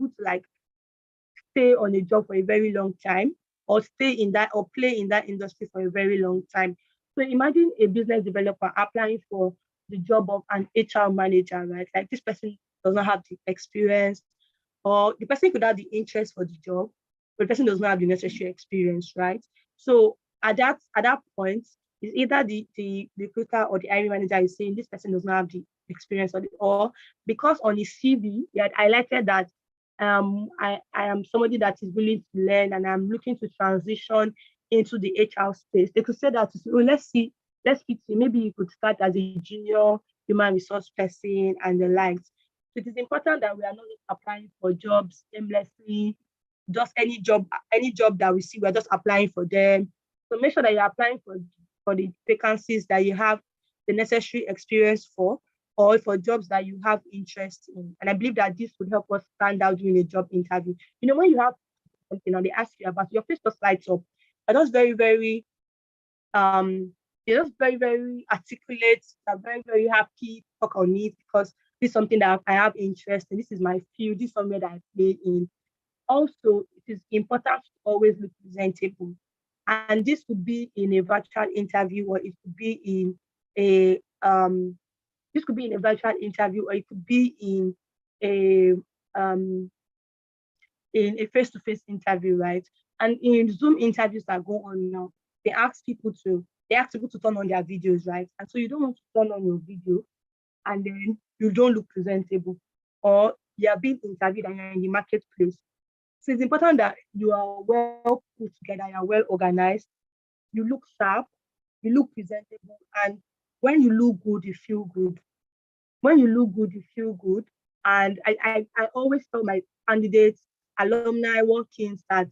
on a job for a very long time, or stay in that or play in that industry for a very long time. So imagine a business developer applying for the job of an HR manager, right? Like, this person does not have the experience, or the person could have the interest for the job, but the person does not have the necessary experience, right? So at that point, it's either the recruiter or the hiring manager is saying this person does not have the experience, or because on his CV he had highlighted that I am somebody that is willing to learn and I'm looking to transition into the HR space. They could say that, let's see, maybe you could start as a junior human resource person and the likes. So it is important that we are not just applying for jobs aimlessly, just any job that we see, we're just applying for them. So make sure that you're applying for the vacancies that you have the necessary experience for, or for jobs that you have interest in. And I believe that this would help us stand out during a job interview. You know, when you have something and they ask you about, your face just lights up. And that's very, very they're just very, very articulate. They're very, very happy to talk on it because this is something that I have interest in. This is my field. This is somewhere that I play in. Also, it is important to always look presentable. And this could be in a virtual interview, or it could be in a virtual interview, or it could be a um in a face-to-face interview, right? And in Zoom interviews that go on now, they ask people to turn on their videos, right? And so you don't want to turn on your video and then you don't look presentable, or you are being interviewed and you're in the marketplace. So it's important that you are well put together, you are well organized, you look sharp, you look presentable, and when you look good, you feel good. When you look good, you feel good. And I always tell my candidates, alumni, work-ins that,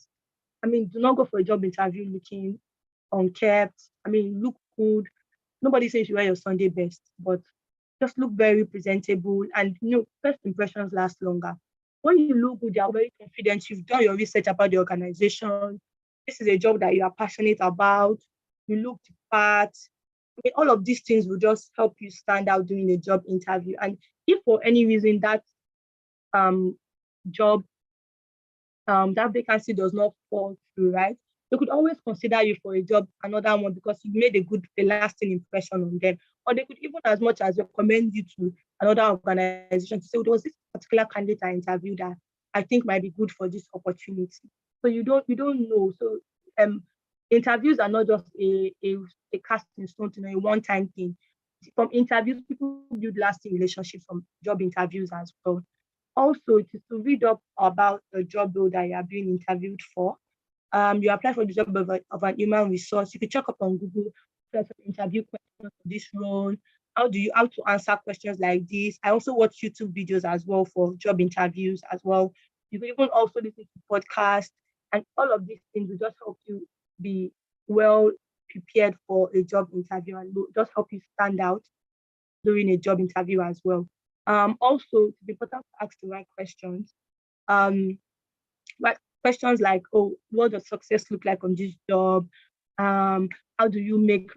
I mean, do not go for a job interview looking unkept. I mean, look good. Nobody says you wear your Sunday best, but just look very presentable. And first impressions last longer. When you look good, you are very confident. You've done your research about the organization. This is a job that you are passionate about. You look the part. I mean, all of these things will just help you stand out during a job interview. And if for any reason that job, that vacancy does not fall through, right? They could always consider you for a job, another one, because you made a lasting impression on them. Or they could even as much as recommend you to another organization to say, there was this particular candidate I interviewed that I think might be good for this opportunity. So you don't know. So interviews are not just a cast in stone, a one-time thing. From interviews, people build lasting relationships from job interviews as well. Also, it is to read up about the job role that you are being interviewed for. You apply for the job of an human resource. You can check up on Google interview questions for this role. How to answer questions like this. I also watch YouTube videos as well for job interviews as well. You can even also listen to podcasts, and all of these things will just help you be well prepared for a job interview and will just help you stand out during a job interview as well. Also, it's important to ask the right questions. Like questions like, oh, what does success look like on this job? How do you make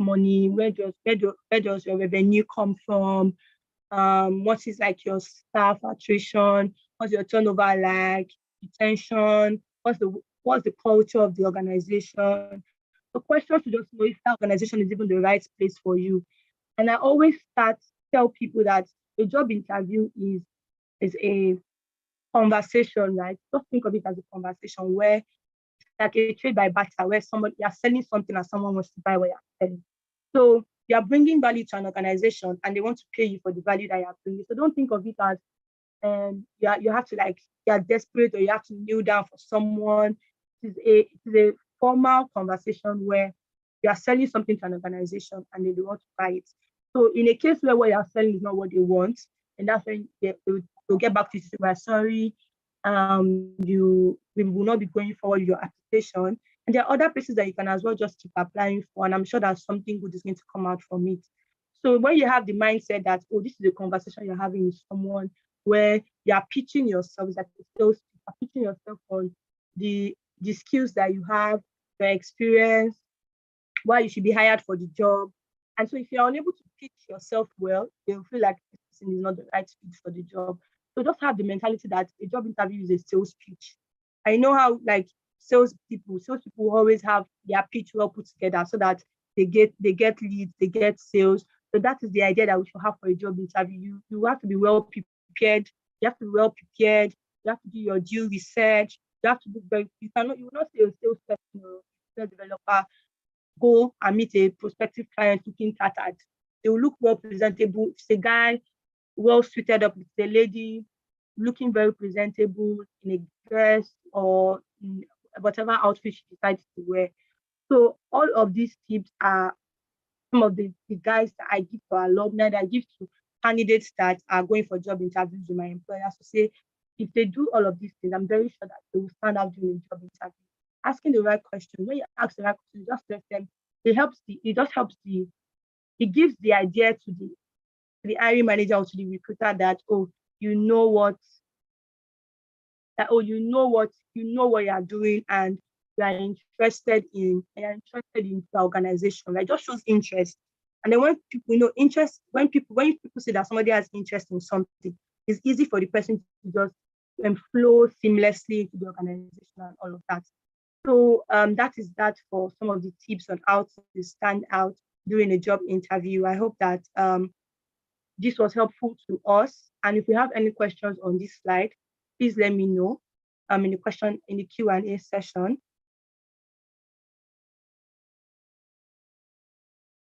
money? Where does your revenue come from? What is like your staff attrition? What's your turnover like? Retention? What's the culture of the organization? The questions to just know if that organization is even the right place for you. And I always tell people that a job interview is a conversation, right? Just think of it as a conversation where it's like a trade by barter, where you're selling something and someone wants to buy what you're selling. So you're bringing value to an organization and they want to pay you for the value that you're bringing. So don't think of it as you have to you're desperate or you have to kneel down for someone. It is a formal conversation where you are selling something to an organization and they want to buy it. So in a case where what you're selling is not what they want, and that's when they'll get back to you, say, we're sorry, we will not be going forward with your application. And there are other places that you can as well just keep applying for, and I'm sure that something good is going to come out from it. So when you have the mindset that, oh, this is a conversation you're having with someone where you're pitching yourself, you're pitching yourself on the skills that you have, your experience, why you should be hired for the job. And so if you're unable to pitch yourself well, they'll feel like this person is not the right fit for the job. So just have the mentality that a job interview is a sales pitch. I know how sales people always have their pitch well put together so that they get leads, they get sales. So that is the idea that we should have for a job interview. You have to be well prepared. You have to be well prepared. You have to do your due research. You have to do you will not say a salesperson or a developer go and meet a prospective client looking tattered. They will look well presentable. If it's a guy, well suited up. If it's a lady, looking very presentable in a dress or in whatever outfit she decides to wear. So all of these tips are some of the guides that I give to alumni, that I give to candidates that are going for job interviews with my employers to say, if they do all of these things, I'm very sure that they will stand out during the job interview. asking the right question. When you ask the right question, just let them. It gives the idea to the hiring manager or to the recruiter that, oh, you know what you are doing, and you are interested in the organization. Right? Just shows interest. And then when people when people say that somebody has interest in something, it's easy for the person to just flow seamlessly into the organization and all of that. So that is that for some of the tips on how to stand out during a job interview. I hope that this was helpful to us. And if you have any questions on this slide, please let me know in the Q&A session.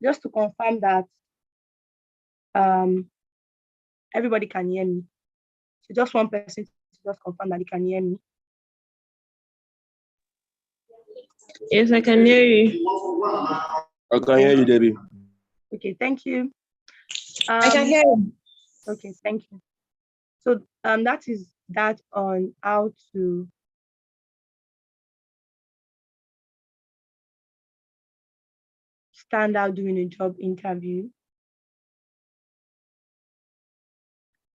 Just to confirm that everybody can hear me. So just one person to just confirm that he can hear me. Yes, I can hear you. I can hear you, Debbie. Okay, thank you. I can hear you. Okay, thank you. So that is that on how to stand out during a job interview.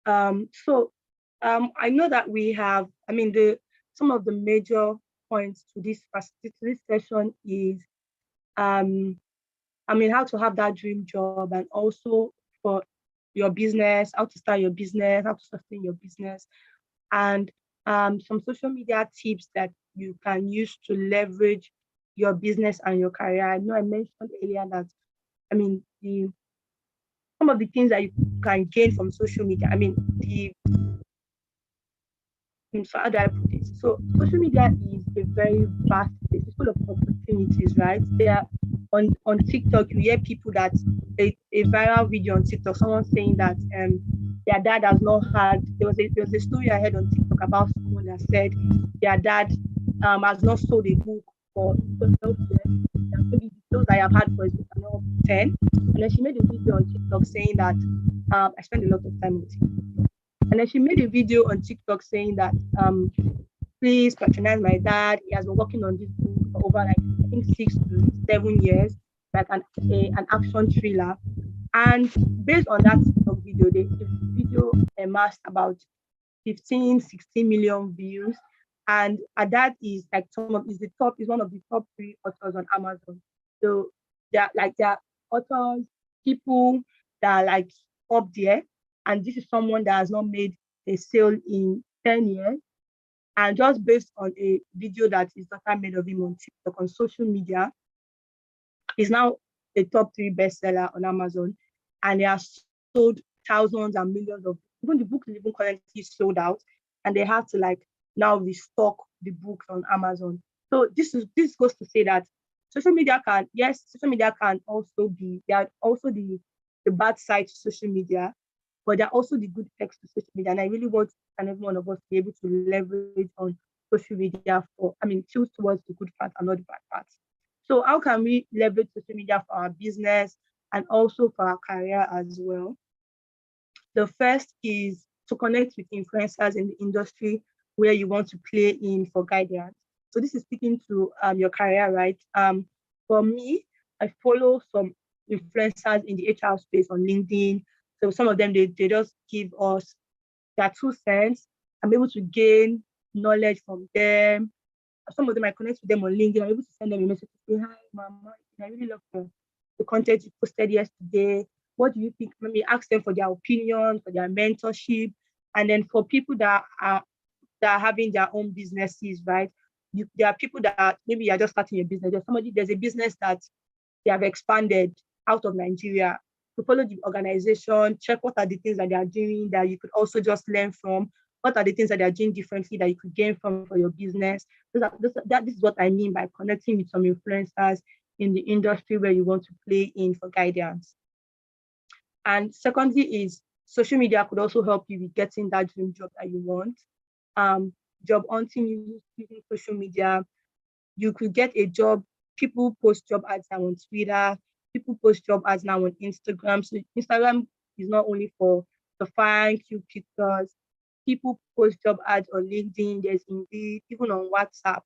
I know that we have, some of the major points to this session is, how to have that dream job, and also for your business, how to start your business, how to sustain your business, and some social media tips that you can use to leverage your business and your career. I know I mentioned earlier that, some of the things that you can gain from social media. So how do I put it? So social media is a very vast place. It's full of opportunities, right? There on TikTok, you hear people that a viral video on TikTok, someone saying that their dad has not had. There was a story I heard on TikTok about someone that said their dad has not sold a book for 12 years. Maybe those I have had for his book are not 10. And then she made a video on TikTok saying that I spend a lot of time on TikTok. And then she made a video on TikTok saying that please patronize my dad. He has been working on this book for over I think 6 to 7 years, like an action thriller. And based on that TikTok video, the video amassed about 15, 16 million views. And that is like is one of the top 3 authors on Amazon. So they're authors, people that are like up there. And this is someone that has not made a sale in 10 years. And just based on a video that his daughter made of him on TikTok, on social media, he's now a top 3 bestseller on Amazon. And he has sold thousands and millions of, even the book is even currently sold out. And they have to now restock the books on Amazon. So this goes to say that social media can also be, there are also the bad side to social media, but there are also the good effects to social media. And I really want every one of us to be able to leverage on social media choose towards the good part and not the bad parts. So how can we leverage social media for our business and also for our career as well? The first is to connect with influencers in the industry where you want to play in for guidance. So this is speaking to your career, right? For me, I follow some influencers in the HR space on LinkedIn. So some of them, they just give us their 2 cents. I'm able to gain knowledge from them. Some of them, I connect with them on LinkedIn. I'm able to send them a message to say, hi, Mama, I really love the content you posted yesterday. What do you think? Let me ask them for their opinion, for their mentorship. And then for people that are having their own businesses, right? There are people that maybe you're just starting a business. There's a business that they have expanded out of Nigeria. To follow the organization, check what are the things that they are doing that you could also just learn from. What are the things that they are doing differently that you could gain from for your business? This is what I mean by connecting with some influencers in the industry where you want to play in for guidance. And secondly is social media could also help you with getting that dream job that you want. Job hunting using social media. You could get a job. People post job ads now on Twitter. People post job ads now on Instagram. So Instagram is not only for the fine, cute pictures. People post job ads on LinkedIn. There's Indeed, even on WhatsApp.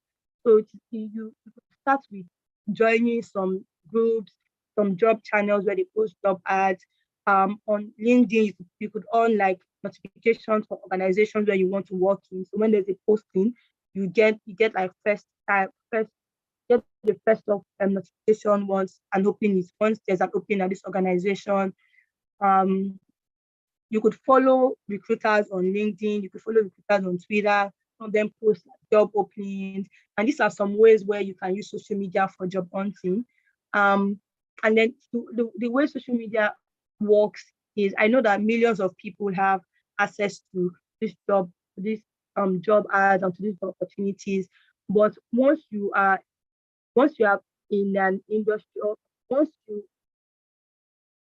So you could start with joining some groups, some job channels where they post job ads. On LinkedIn, you could on like notifications for organizations where you want to work in. So when there's a posting, you get like first get the first of notification once an opening is once there's an opening at this organization. You could follow recruiters on LinkedIn, you could follow recruiters on Twitter, some of them post job openings. And these are some ways where you can use social media for job hunting. And then the way social media works is I know that millions of people have access to this job ads and to these opportunities. But once you are in an industry, or once you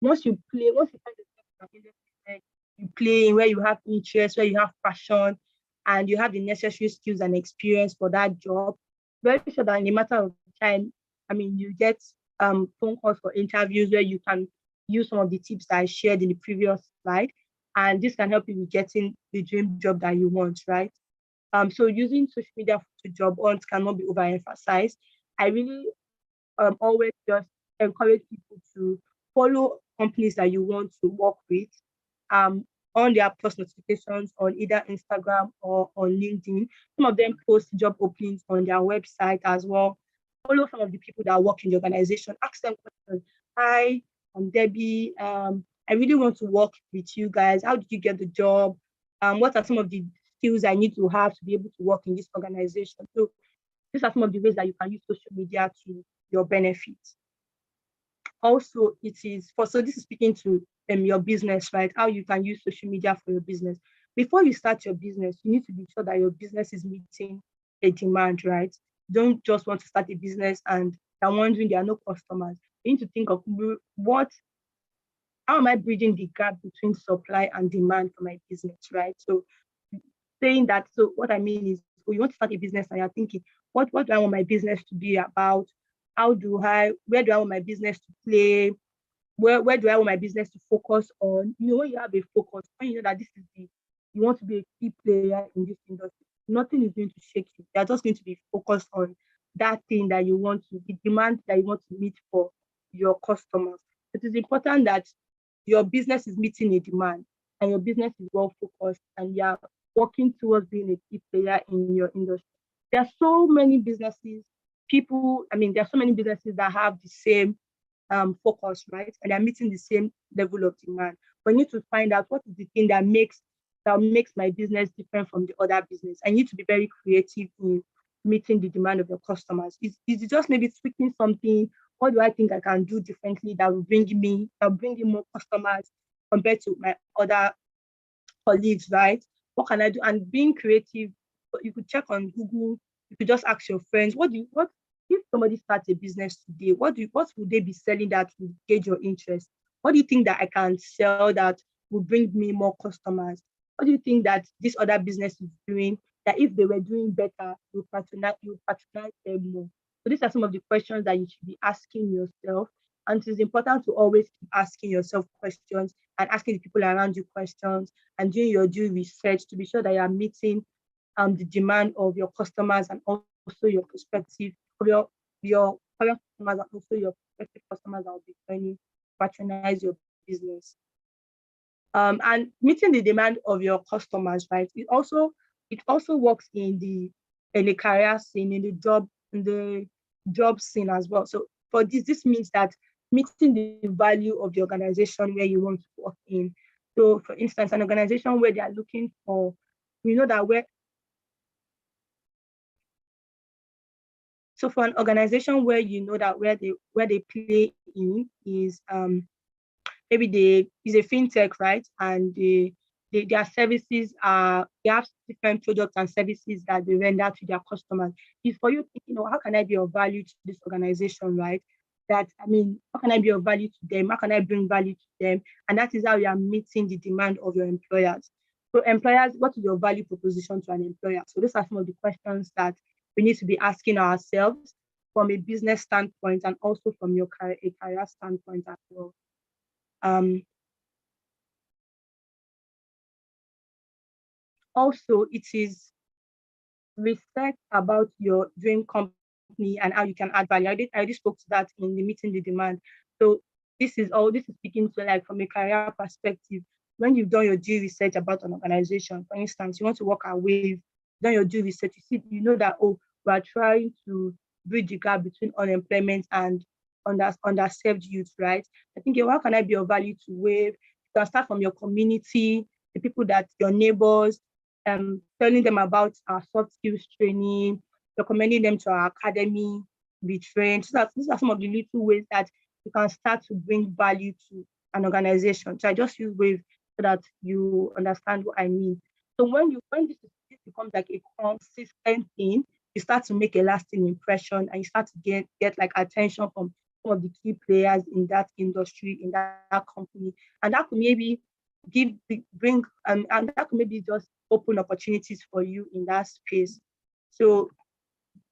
find yourself in an industry where you play in, where you have interest, where you have passion, and you have the necessary skills and experience for that job, very sure that in a matter of time, I mean, you get phone calls for interviews where you can use some of the tips that I shared in the previous slide, and this can help you with getting the dream job that you want, right? So using social media to job hunt cannot be overemphasized. I really always just encourage people to follow companies that you want to work with on their post notifications on either Instagram or on LinkedIn. Some of them post job openings on their website as well. Follow some of the people that work in the organization. Ask them questions. Hi, I'm Debbie. I really want to work with you guys. How did you get the job? What are some of the skills I need to have to be able to work in this organization? So these are some of the ways that you can use social media to your benefit. Also, it is for, so this is speaking to your business, right? How you can use social media for your business. Before you start your business, you need to be sure that your business is meeting a demand, right? Don't just want to start a business and you're wondering there are no customers. You need to think of how am I bridging the gap between supply and demand for my business, right? So saying that, so what I mean is, you want to start a business and you're thinking, what do I want my business to be about? Where do I want my business to play? Where do I want my business to focus on? You know, when you have a focus, when you know that you want to be a key player in this industry, nothing is going to shake you. You're just going to be focused on that thing that you want to, the demand that you want to meet for your customers. It is important that your business is meeting a demand and your business is well focused and you're working towards being a key player in your industry. There are so many businesses, there are so many businesses that have the same focus, right? And they're meeting the same level of demand. But you need to find out what is the thing that makes my business different from the other business. I need to be very creative in meeting the demand of your customers. Is it just maybe tweaking something? What do I think I can do differently that will bring in more customers compared to my other colleagues, right? What can I do? And being creative, you could check on Google. You could just ask your friends, what if somebody starts a business today, what would they be selling that would gauge your interest? What do you think that I can sell that will bring me more customers? What do you think that this other business is doing that if they were doing better, you patronize them more? So these are some of the questions that you should be asking yourself. And it is important to always keep asking yourself questions and asking the people around you questions and doing your due research to be sure that you are meeting the demand of your customers and also your perspective of your current customers and also your prospective customers that will be joining patronize your business. And meeting the demand of your customers, right? It also works in the career scene, in the job scene as well. So for this means that meeting the value of the organization where you want to work in. So for instance, an organization where they are looking for, so for an organization where you know that where they play in is maybe they is a fintech, right? And their services they have different products and services that they render to their customers. It's for you thinking, how can I be of value to this organization, right? How can I be of value to them? How can I bring value to them? And that is how you are meeting the demand of your employers. So employers, what is your value proposition to an employer? So these are some of the questions that we need to be asking ourselves from a business standpoint and also from a career standpoint as well. Also, it is research about your dream company and how you can add value. I already spoke to that in the meeting the demand. So this is speaking to like from a career perspective. When you've done your due research about an organization, for instance, you want to work at Wave, done your due research, you know that we are trying to bridge the gap between unemployment and underserved youth, right? I think, how can I be of value to Wave? You can start from your community, the people that your neighbors, telling them about our soft skills training, recommending them to our academy, be trained. So these are some of the little ways that you can start to bring value to an organization. So I just use Wave so that you understand what I mean. So when this becomes like a consistent thing, you start to make a lasting impression and you start to get like attention from some of the key players in that industry, in that company. And that could maybe and that could maybe just open opportunities for you in that space. So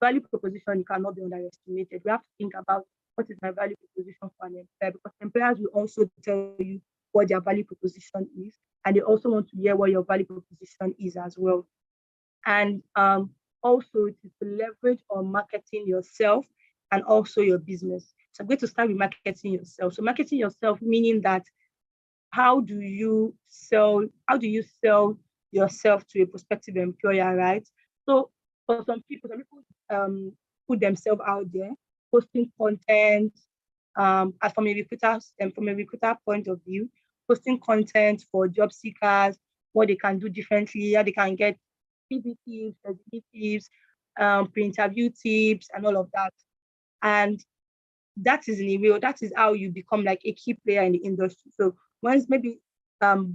value proposition cannot be underestimated. We have to think about what is my value proposition for an employer, because employers will also tell you what their value proposition is, and they also want to hear what your value proposition is as well. And also it is to leverage on marketing yourself and also your business. So I'm going to start with marketing yourself. So marketing yourself, meaning that how do you sell yourself to a prospective employer, right? So for some people put themselves out there, posting content, as from a recruiter point of view, posting content for job seekers, what they can do differently, how they can get CV tips, resume tips, pre-interview tips, and all of that. And that is how you become like a key player in the industry. So once maybe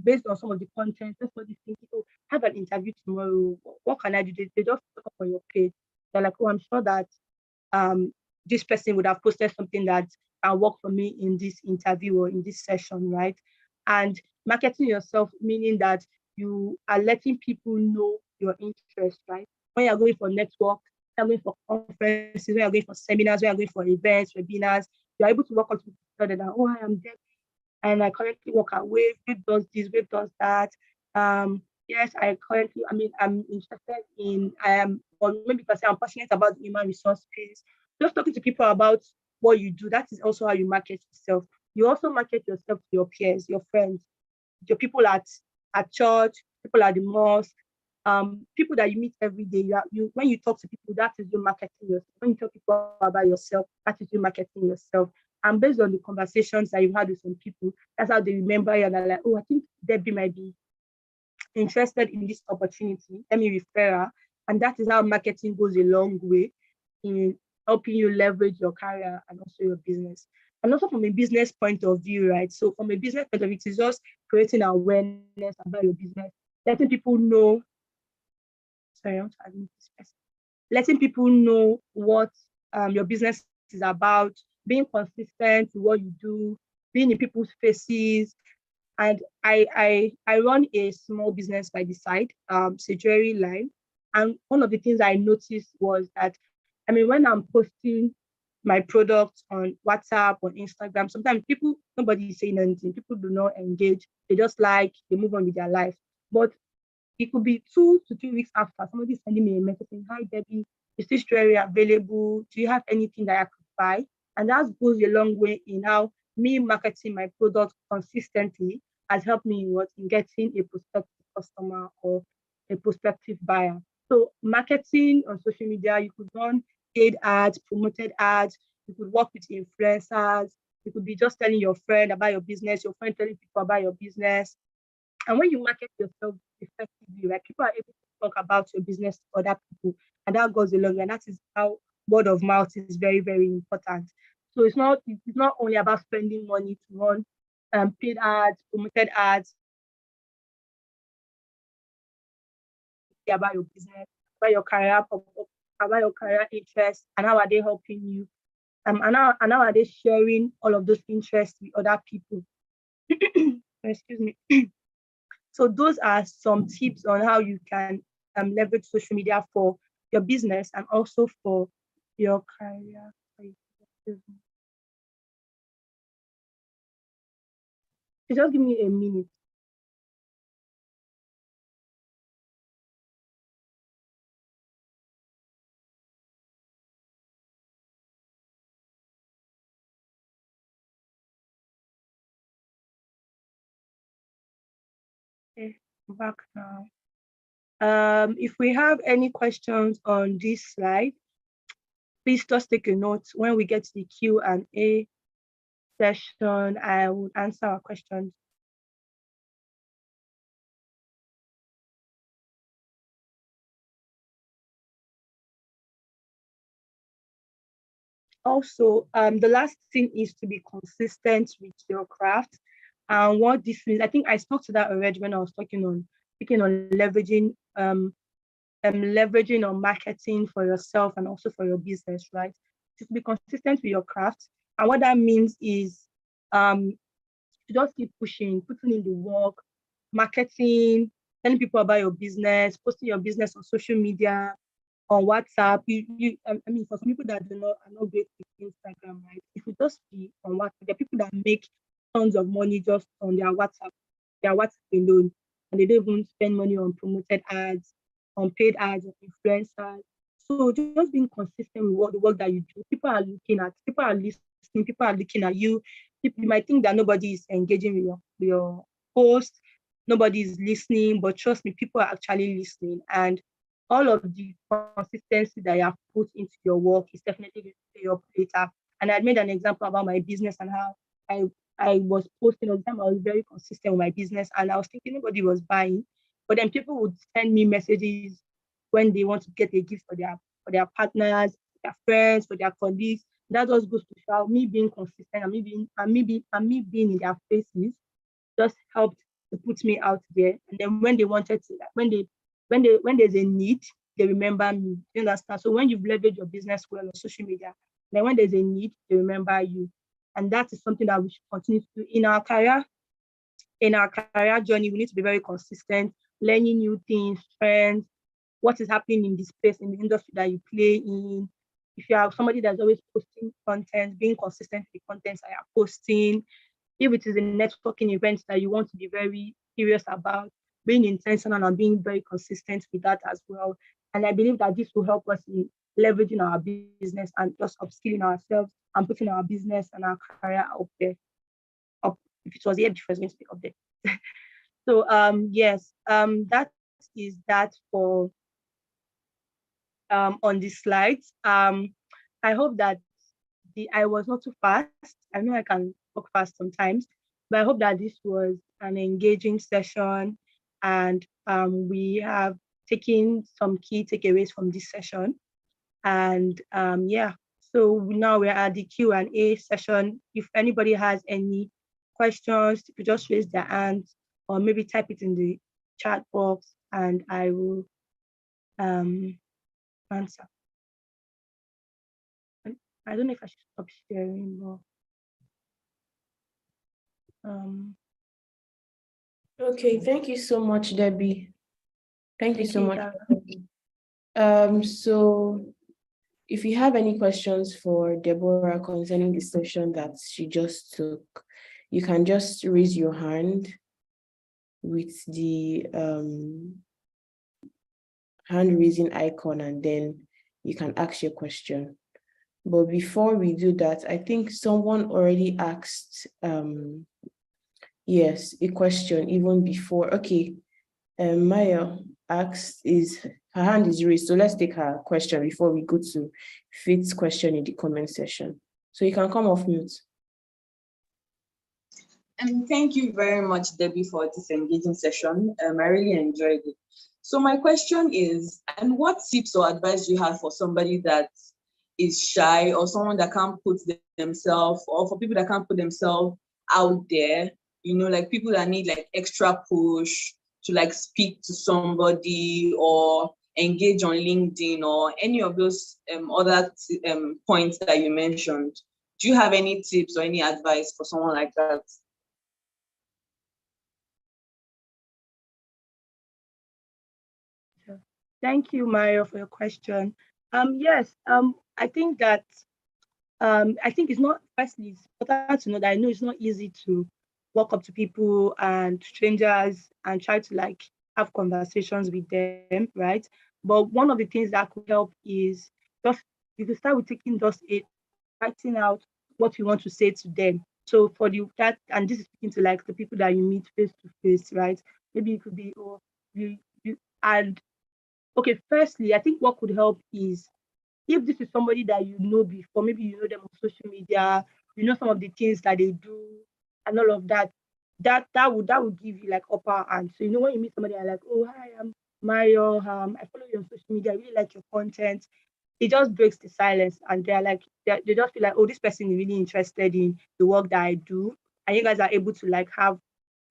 based on some of the content, somebody's thinking, oh, have an interview tomorrow. What can I do? They just put up on your page. They're like, oh, I'm sure that this person would have posted something that can work for me in this interview or in this session, right? And marketing yourself, meaning that you are letting people know your interest, right? When you're going for network, when you're going for conferences, when you're going for seminars, when you're going for events, webinars, you're able to work on people that, oh, I am Debbie, and I currently work at Wave. Wave does this, Wave does that. Yes, I'm interested in, or maybe because I'm passionate about the human resource space. Just talking to people about what you do, that is also how you market yourself. You also market yourself to your peers, your friends, your people at church, people at the mosque, people that you meet every day. When you talk to people, that is you marketing yourself. When you tell people about yourself, that is you marketing yourself. And based on the conversations that you've had with some people, that's how they remember you and they're like, oh, I think Debbie might be interested in this opportunity. Let me refer her. And that is how marketing goes a long way in helping you leverage your career and also your business. And also from a business point of view, right? So from a business point of view, it's just creating awareness about your business, letting people know. Sorry, I want to admit this person. Letting people know what your business is about, being consistent with what you do, being in people's faces. And I run a small business by the side, it's a jewelry line. And one of the things I noticed was that, when I'm posting my products on WhatsApp, on Instagram, sometimes nobody is saying anything. People do not engage. They just they move on with their life. But it could be 2 to 3 weeks after somebody sending me a message saying, hi, Debbie, is this jewelry available? Do you have anything that I could buy? And that goes a long way in how me marketing my product consistently has helped me in getting a prospective customer or a prospective buyer. So marketing on social media, you could run paid ads, promoted ads, you could work with influencers, you could be just telling your friend about your business, your friend telling people about your business. And when you market yourself effectively, right, people are able to talk about your business to other people, and that goes a long way. And that is how word of mouth is very, very important. So it's not only about spending money to run paid ads, promoted ads, about your business, about your career, about your career interests, and how are they helping you, and how are they sharing all of those interests with other people. Excuse me. So those are some tips on how you can leverage social media for your business and also for your career. Just give me a minute. Back now. If we have any questions on this slide, please just take a note. When we get to the Q&A session, I will answer our questions. Also, the last thing is to be consistent with your craft. And what this means, I think I spoke to that already when I was speaking on leveraging leveraging on marketing for yourself and also for your business, right? Just be consistent with your craft. And what that means is to just keep pushing, putting in the work, marketing, telling people about your business, posting your business on social media, on WhatsApp. I mean, for some people that are not great with Instagram, right? If you just be on WhatsApp, there are people that make tons of money just on their WhatsApp alone, and they don't even spend money on promoted ads, on paid ads, on influencers. So just being consistent with the work that you do. People are looking at, people are listening, people are looking at you. You might think that nobody is engaging with your post, nobody is listening, but trust me, people are actually listening. And all of the consistency that you have put into your work is definitely going to pay up later. And I made an example about my business and how I was posting all the time. I was very consistent with my business, and I was thinking nobody was buying. But then people would send me messages when they want to get a gift for their partners, their friends, for their colleagues. That just goes to show me being consistent and me being in their faces just helped to put me out there. And then when they wanted to, when there's a need, they remember me. You understand? So when you've leveraged your business well on social media, then when there's a need, they remember you. And that is something that we should continue to do in our career. In our career journey, we need to be very consistent, learning new things, trends, what is happening in the space, in the industry that you play in. If you are somebody that's always posting content, being consistent with the content that you're posting, if it is a networking event that you want to be very serious about, being intentional and being very consistent with that as well. And I believe that this will help us in leveraging our business and just upskilling ourselves and putting our business and our career up there. If it was here before, I was going to speak up there. So yes, that is that for on the slides. I hope that I was not too fast. I know I can talk fast sometimes, but I hope that this was an engaging session, and we have taken some key takeaways from this session. And yeah, so now we're at the Q&A session. If anybody has any questions, you could just raise their hands or maybe type it in the chat box and I will answer. I don't know if I should stop sharing, but Okay, thank you so much, Debbie. Thank you so much. So if you have any questions for Deborah concerning the session that she just took, you can just raise your hand with the hand raising icon, and then you can ask your question. But before we do that, I think someone already asked yes, a question even before. Okay, Maya asked, her hand is raised, so let's take her question before we go to Faith's question in the comment section. So you can come off mute. Thank you very much, Debbie, for this engaging session. I really enjoyed it. So my question is, and what tips or advice do you have for somebody that is shy, or someone that can't put themselves, or for people that can't put themselves out there, you know, like people that need like extra push to like speak to somebody or engage on LinkedIn or any of those other points that you mentioned? Do you have any tips or any advice for someone like that? Thank you, Mario, for your question. Yes, I think that it's not, firstly, it's important to know that I know it's not easy to walk up to people and strangers and try to like have conversations with them, right? But one of the things that could help is just, you can start with taking just writing out what you want to say to them. So for that, and this is speaking to like the people that you meet face to face, right? Maybe it could be, or you and okay, firstly, I think what could help is if this is somebody that you know before, maybe you know them on social media, you know some of the things that they do and all of that, that would give you like upper hand. So you know when you meet somebody and like, oh hi, I'm Mario, I follow you on social media, I really like your content. It just breaks the silence and they're like they just feel like, oh, this person is really interested in the work that I do. And you guys are able to like have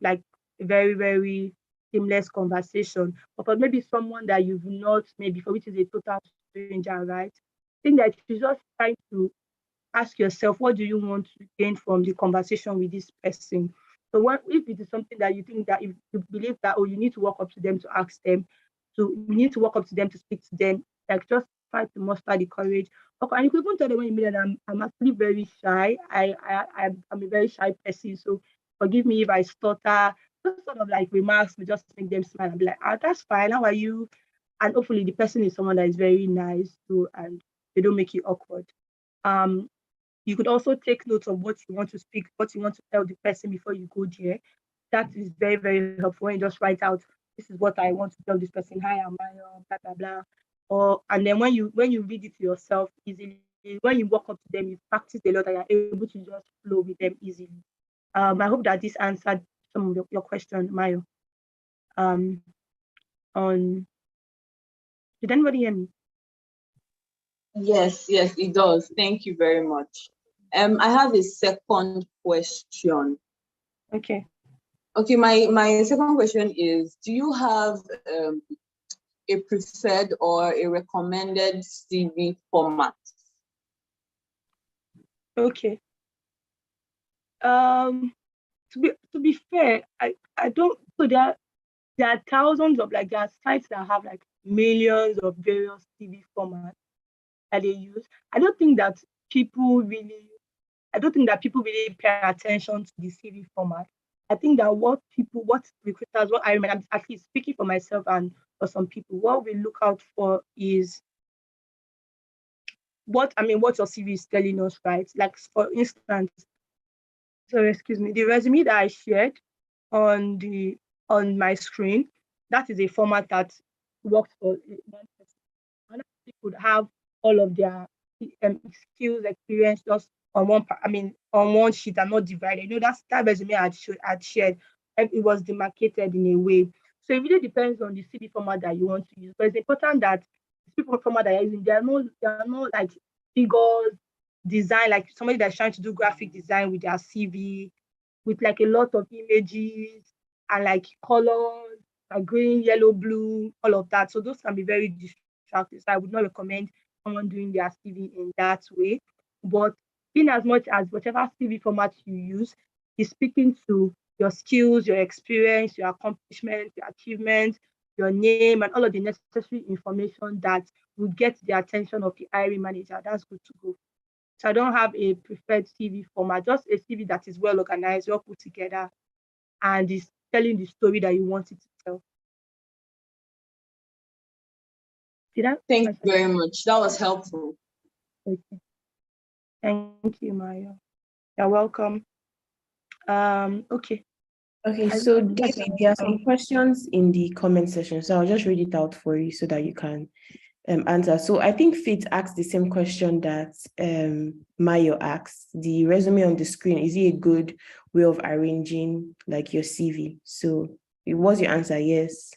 like a very, very seamless conversation. But for maybe someone that you've not maybe for which is a total stranger, right? I think that you just try to ask yourself, what do you want to gain from the conversation with this person? So what if it is something that you think that if you believe that, oh, you need to walk up to them to ask them, you need to walk up to them to speak to them, like just try to muster the courage. Okay, and you could even tell them when you meet them, I'm actually very shy. I'm a very shy person, so forgive me if I stutter. Just sort of like remarks will just make them smile and be like, ah, that's fine. How are you? And hopefully the person is someone that is very nice too, and they don't make it awkward. Um, you could also take notes of what you want to speak, what you want to tell the person before you go there. That is very, very helpful when you just write out, this is what I want to tell this person. Hi, I'm Mayo, blah, blah, blah. Or and then when you read it to yourself easily, when you walk up to them, you practice a lot and you're able to just flow with them easily. I hope that this answered some of your question, Mayo. On did anybody hear me? Yes, it does. Thank you very much. I have a second question. Okay. Okay, my second question is, do you have a preferred or a recommended CV format? Okay. To be fair, I don't. So there are thousands of there are sites that have like millions of various TV formats that they use. I don't think that people really pay attention to the CV format. I think that what recruiters, what I remember, I'm actually speaking for myself and for some people, what we look out for is what your CV is telling us, right? Like for instance, so excuse me, the resume that I shared on my screen, that is a format that works for one person. Another person could have all of their skills, experience just on on one sheet and not divided. That resume I had shared, and it was demarcated in a way. So it really depends on the CV format that you want to use. But it's important that the CV format that you're using, there are no like figures, design, like somebody that's trying to do graphic design with their CV, with like a lot of images and like colors, like green, yellow, blue, all of that. So those can be very distracting. So I would not recommend someone doing their CV in that way. But in as much as whatever CV format you use is speaking to your skills, your experience, your accomplishments, your achievements, your name, and all of the necessary information that will get the attention of the hiring manager, that's good to go. So I don't have a preferred CV format, just a CV that is well organized, well put together, and is telling the story that you want it to tell. Did that? Thank you very much. That was helpful. Okay. Thank you, Mario. You're welcome. Okay. Okay, so David, there are some questions in the comment section, so I'll just read it out for you so that you can answer. So I think Faith asked the same question that Mayo asked. The resume on the screen, is it a good way of arranging like your CV? So it was your answer, yes.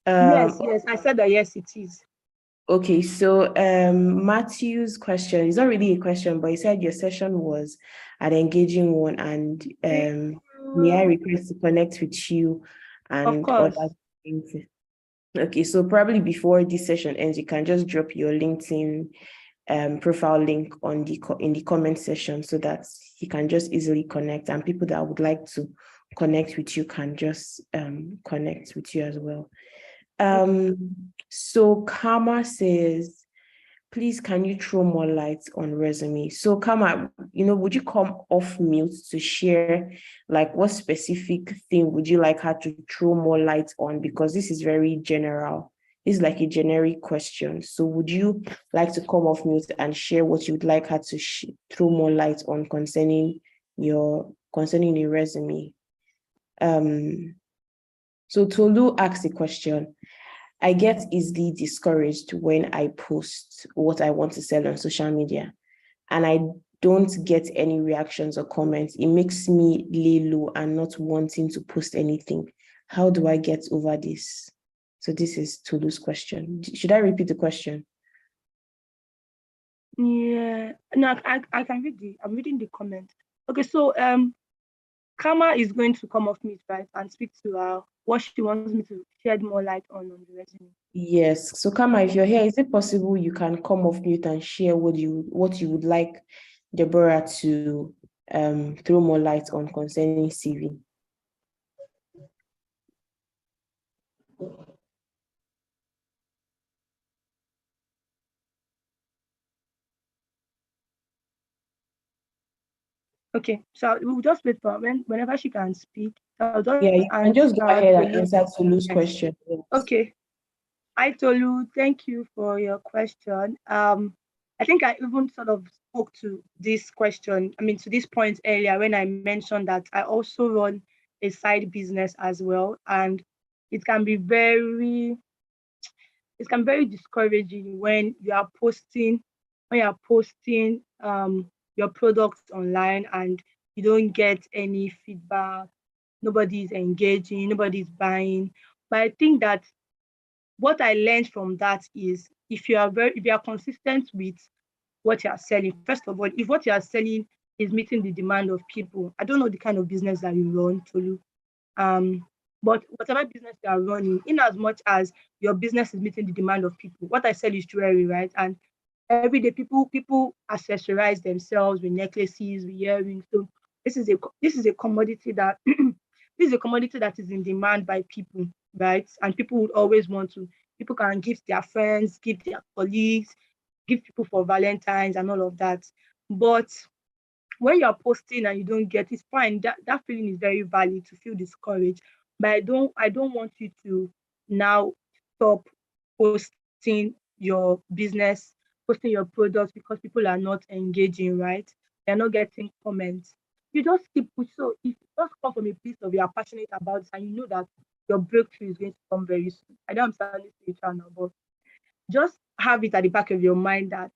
Yes, I said that yes, it is. Okay, so Matthew's question is not really a question, but he said your session was an engaging one, and may I request to connect with you and Of course. other things. Okay, so probably before this session ends, you can just drop your LinkedIn profile link in the comment section so that he can just easily connect, and people that would like to connect with you can just connect with you as well. So Kama says, please, can you throw more light on resume? So Kama, would you come off mute to share like what specific thing would you like her to throw more light on? Because this is very general. It's like a generic question. So would you like to come off mute and share what you would like her to throw more light on concerning the resume? So Tolu asked a question. I get easily discouraged when I post what I want to sell on social media, and I don't get any reactions or comments. It makes me lay low and not wanting to post anything. How do I get over this? So this is Tolu's question. Should I repeat the question? Yeah, no, I can read I'm reading the comment. Okay, so Kama is going to come off mute, right, and speak to what she wants me to shed more light on the resume. Yes. So Kama, if you're here, is it possible you can come off mute and share what you would like Deborah to throw more light on concerning CV? Okay, so we'll just wait for whenever she can speak. I'll just Yeah, you can just go ahead and answer Tolu's Yes. question. Yes. Okay. Hi, Tolu. Thank you for your question. I think I even sort of spoke to this question, to this point earlier when I mentioned that I also run a side business as well. And it can be very discouraging when you're posting your products online and you don't get any feedback, nobody's engaging, nobody's buying. But I think that what I learned from that is if you are consistent with what you are selling, first of all, if what you are selling is meeting the demand of people, I don't know the kind of business that you run, Tolu. But whatever business you are running, in as much as your business is meeting the demand of people, what I sell is jewelry, right? And every day people accessorize themselves with necklaces, with earrings. So this is a commodity that this is a commodity that is in demand by people, right? And people would always want to. People can give their friends, give their colleagues, give people for Valentine's and all of that. But when you're posting and you don't get it's fine. That feeling is very valid to feel discouraged. But I don't want you to now stop posting your business, posting your products because people are not engaging, right? They're not getting comments. You just keep pushing. So if you just come from a place of you are passionate about it and you know that your breakthrough is going to come very soon. I know I'm sounding spiritual now, but just have it at the back of your mind that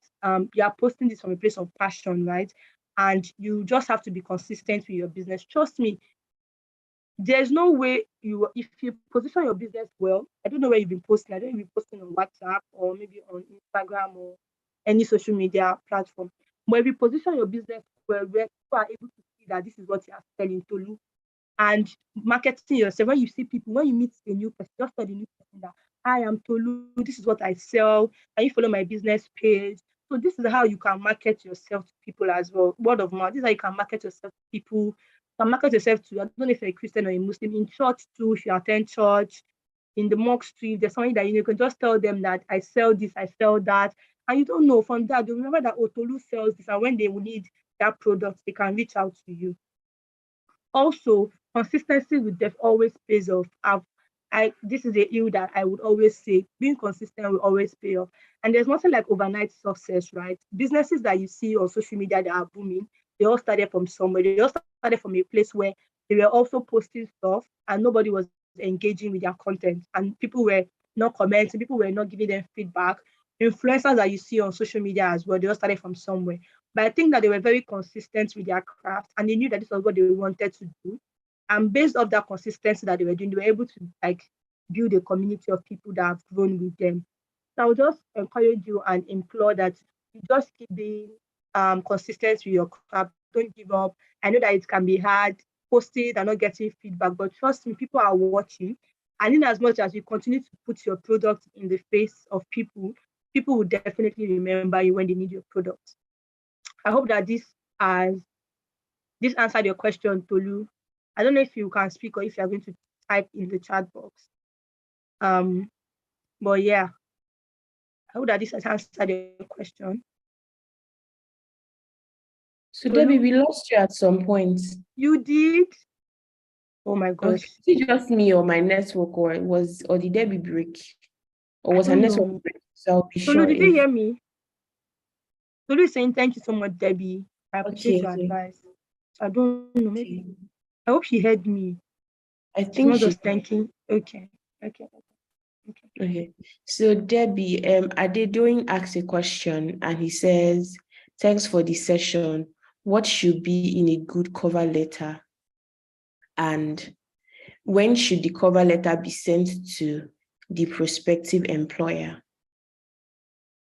you are posting this from a place of passion, right? And you just have to be consistent with your business. Trust me, there's no way if you position your business well. I don't know where you've been posting. I don't know if you've been posting on WhatsApp or maybe on Instagram or any social media platform. But if you position your business well, where people are able to see that this is what you are selling to look and marketing yourself. When you see people, when you meet a new person, just tell the new person that I am Tolu, this is what I sell. Can you follow my business page? So this is how you can market yourself to people as well. Word of mouth. This is how you can market yourself to people. You can market yourself to, I don't know if you're a Christian or a Muslim, in church too, if you attend church, in the mosque too, if there's something that you can just tell them that I sell this, I sell that. And you don't know from that, they remember that Tolu sells this, and when they will need that product, they can reach out to you. Also, consistency with always pays off. This is a ill that I would always say, being consistent will always pay off. And there's nothing like overnight success, right? Businesses that you see on social media that are booming, they all started from somewhere. They all started from a place where they were also posting stuff and nobody was engaging with their content. And people were not commenting, people were not giving them feedback. Influencers that you see on social media as well, they all started from somewhere. But I think that they were very consistent with their craft and they knew that this was what they wanted to do. And based off that consistency that they were doing, they were able to build a community of people that have grown with them. So I would just encourage you and implore that you just keep being consistent with your craft. Don't give up. I know that it can be hard posting and not getting feedback, but trust me, people are watching. And in as much as you continue to put your product in the face of people, people will definitely remember you when they need your product. I hope that this answered your question, Tolu. I don't know if you can speak or if you're going to type in the chat box. But yeah, I hope that this has answered your question. So Debbie, we lost you at some point. You did? Oh my gosh. Okay. Is it just me or my network, or did Debbie break? Or was her network break? So I'll be Tolu, sure. did you hear me? Tolu is saying thank you so much, Debbie. I appreciate your advice. I don't know, maybe. I hope she heard me. I She's think not she's just thanking. Okay. okay. So Debbie, Adedoyin asked a question and he says, thanks for the session. What should be in a good cover letter? And when should the cover letter be sent to the prospective employer?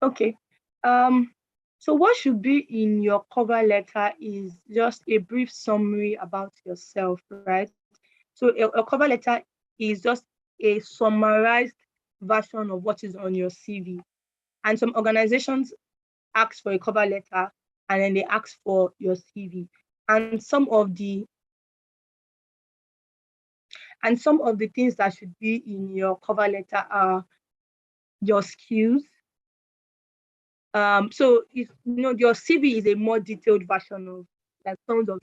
Okay. So what should be in your cover letter is just a brief summary about yourself, right? So a cover letter is just a summarized version of what is on your CV. And some organizations ask for a cover letter and then they ask for your CV. And some of the things that should be in your cover letter are your skills. So if your CV is a more detailed version of like tons of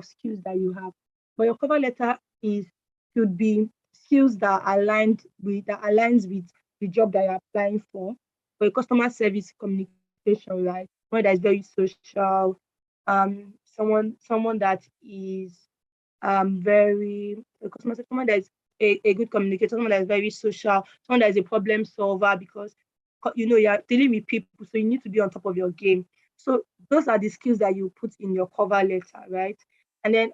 skills that you have, but your cover letter should be skills that aligns with the job that you're applying for a customer service communication, right? One that is very social, someone that is very someone that is a good communicator, someone that is very social, someone that is a problem solver, because you're dealing with people, so you need to be on top of your game. So those are the skills that you put in your cover letter, right? And then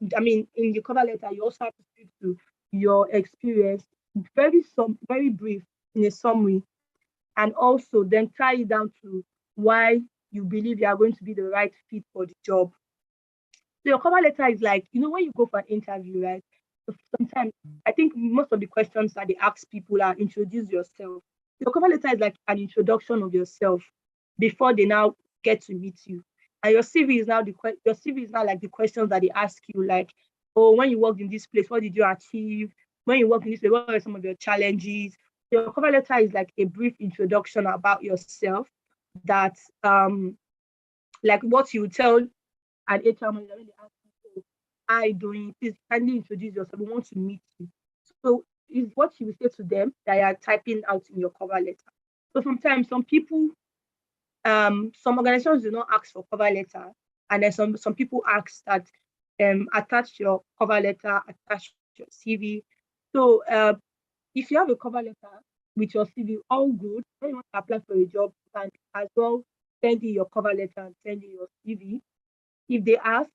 in your cover letter, you also have to speak to your experience, very brief in a summary, and also then tie it down to why you believe you are going to be the right fit for the job. So your cover letter is like, when you go for an interview, right? So sometimes I think most of the questions that they ask people are introduce yourself. Your cover letter is like an introduction of yourself before they now get to meet you. And your CV is now like the questions that they ask you, like, oh, when you worked in this place, what did you achieve? When you worked in this place, what are some of your challenges? Your cover letter is like a brief introduction about yourself that like what you tell an HR manager when they ask you, "Oh, how are you doing? Please kindly introduce yourself. We want to meet you." So is what you will say to them that you are typing out in your cover letter. So sometimes some organizations do not ask for cover letter, and then some people ask that attach your cover letter, attach your CV. So if you have a cover letter with your CV, all good. When you want to apply for a job, you can as well send in your cover letter and send in your CV. If they ask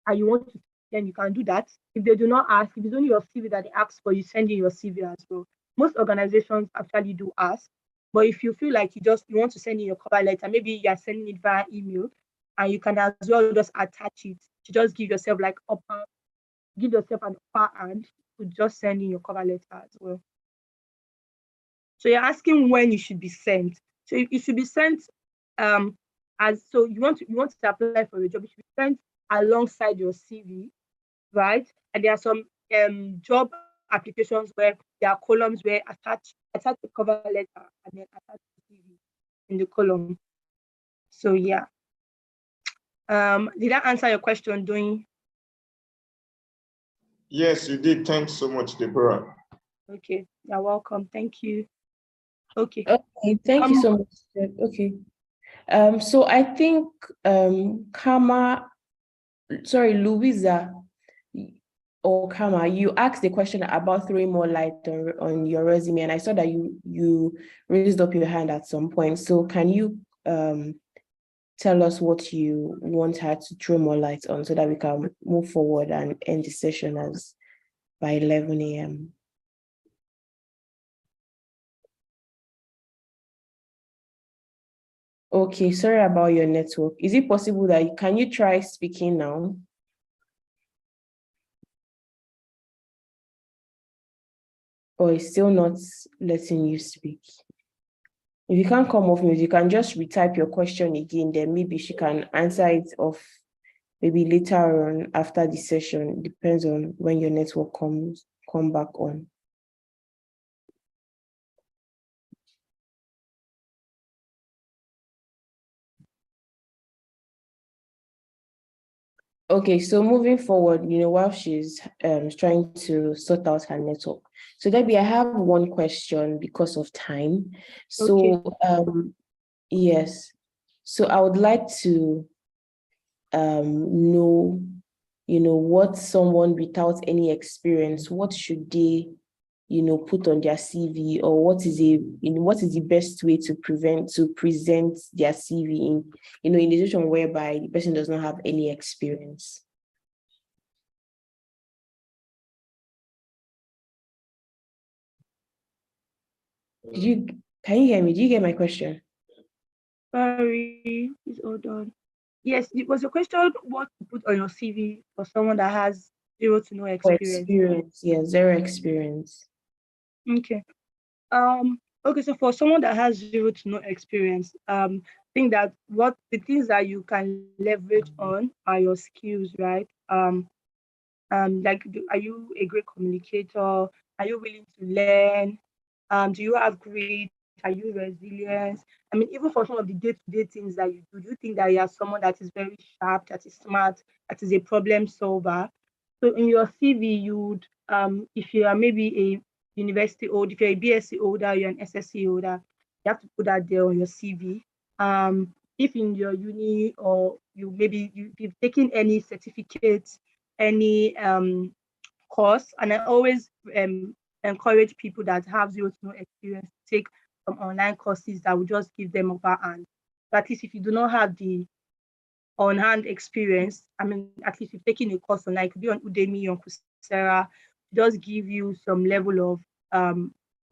and you want to, then you can do that. If they do not ask, if it's only your CV that they ask for, you send in your CV as well. Most organizations actually do ask, but if you feel like you want to send in your cover letter, maybe you are sending it via email, and you can as well just attach it to just give yourself an upper hand to just send in your cover letter as well. So you're asking when you should be sent. So it should be sent you want to apply for a job, it should be sent alongside your CV, right? And there are some job applications where there are columns where attach the cover letter and then attach the CV in the column. So yeah. Did I answer your question, Doing? Yes, you did. Thanks so much, Deborah. Okay, you're welcome. Thank you. Okay. Okay, thank you so much. Okay. So I think Louisa or Kama, you asked the question about throwing more light on your resume, and I saw that you raised up your hand at some point. So can you tell us what you want her to throw more light on so that we can move forward and end the session by 11 a.m. Okay, sorry about your network. Is it possible that can you try speaking now? Or it's still not letting you speak? If you can't come off mute, you can just retype your question again, then maybe she can answer it off maybe later on after the session. Depends on when your network come back on. Okay, so moving forward, while she's trying to sort out her network. So Debbie, I have one question because of time. So yes. So I would like to know what someone without any experience, what should they, put on their CV, or what is the best way to present their CV in a situation whereby the person does not have any experience. Can you hear me? Do you get my question? Sorry, please hold on. Yes, it was a question what to put on your CV for someone that has 0 to no For experience. experience, yeah, 0 experience. Okay. Okay, so for someone that has 0 to no experience, I think that what the things that you can leverage on are your skills, right? Like, are you a great communicator? Are you willing to learn? Do you have grit? Are you resilient? I mean, even for some of the day-to-day things that you do you think that you are someone that is very sharp, that is smart, that is a problem solver? So in your CV, you would, if you are maybe a university holder, if you're a BSc holder, you're an SSc holder, you have to put that there on your CV. If in your uni or you've taken any certificates, any course, and I always encourage people that have 0 to no experience to take some online courses that will just give them upper hand. So at least if you do not have the on-hand experience, I mean, at least you've taken a course online, it could be on Udemy, on Coursera, just give you some level of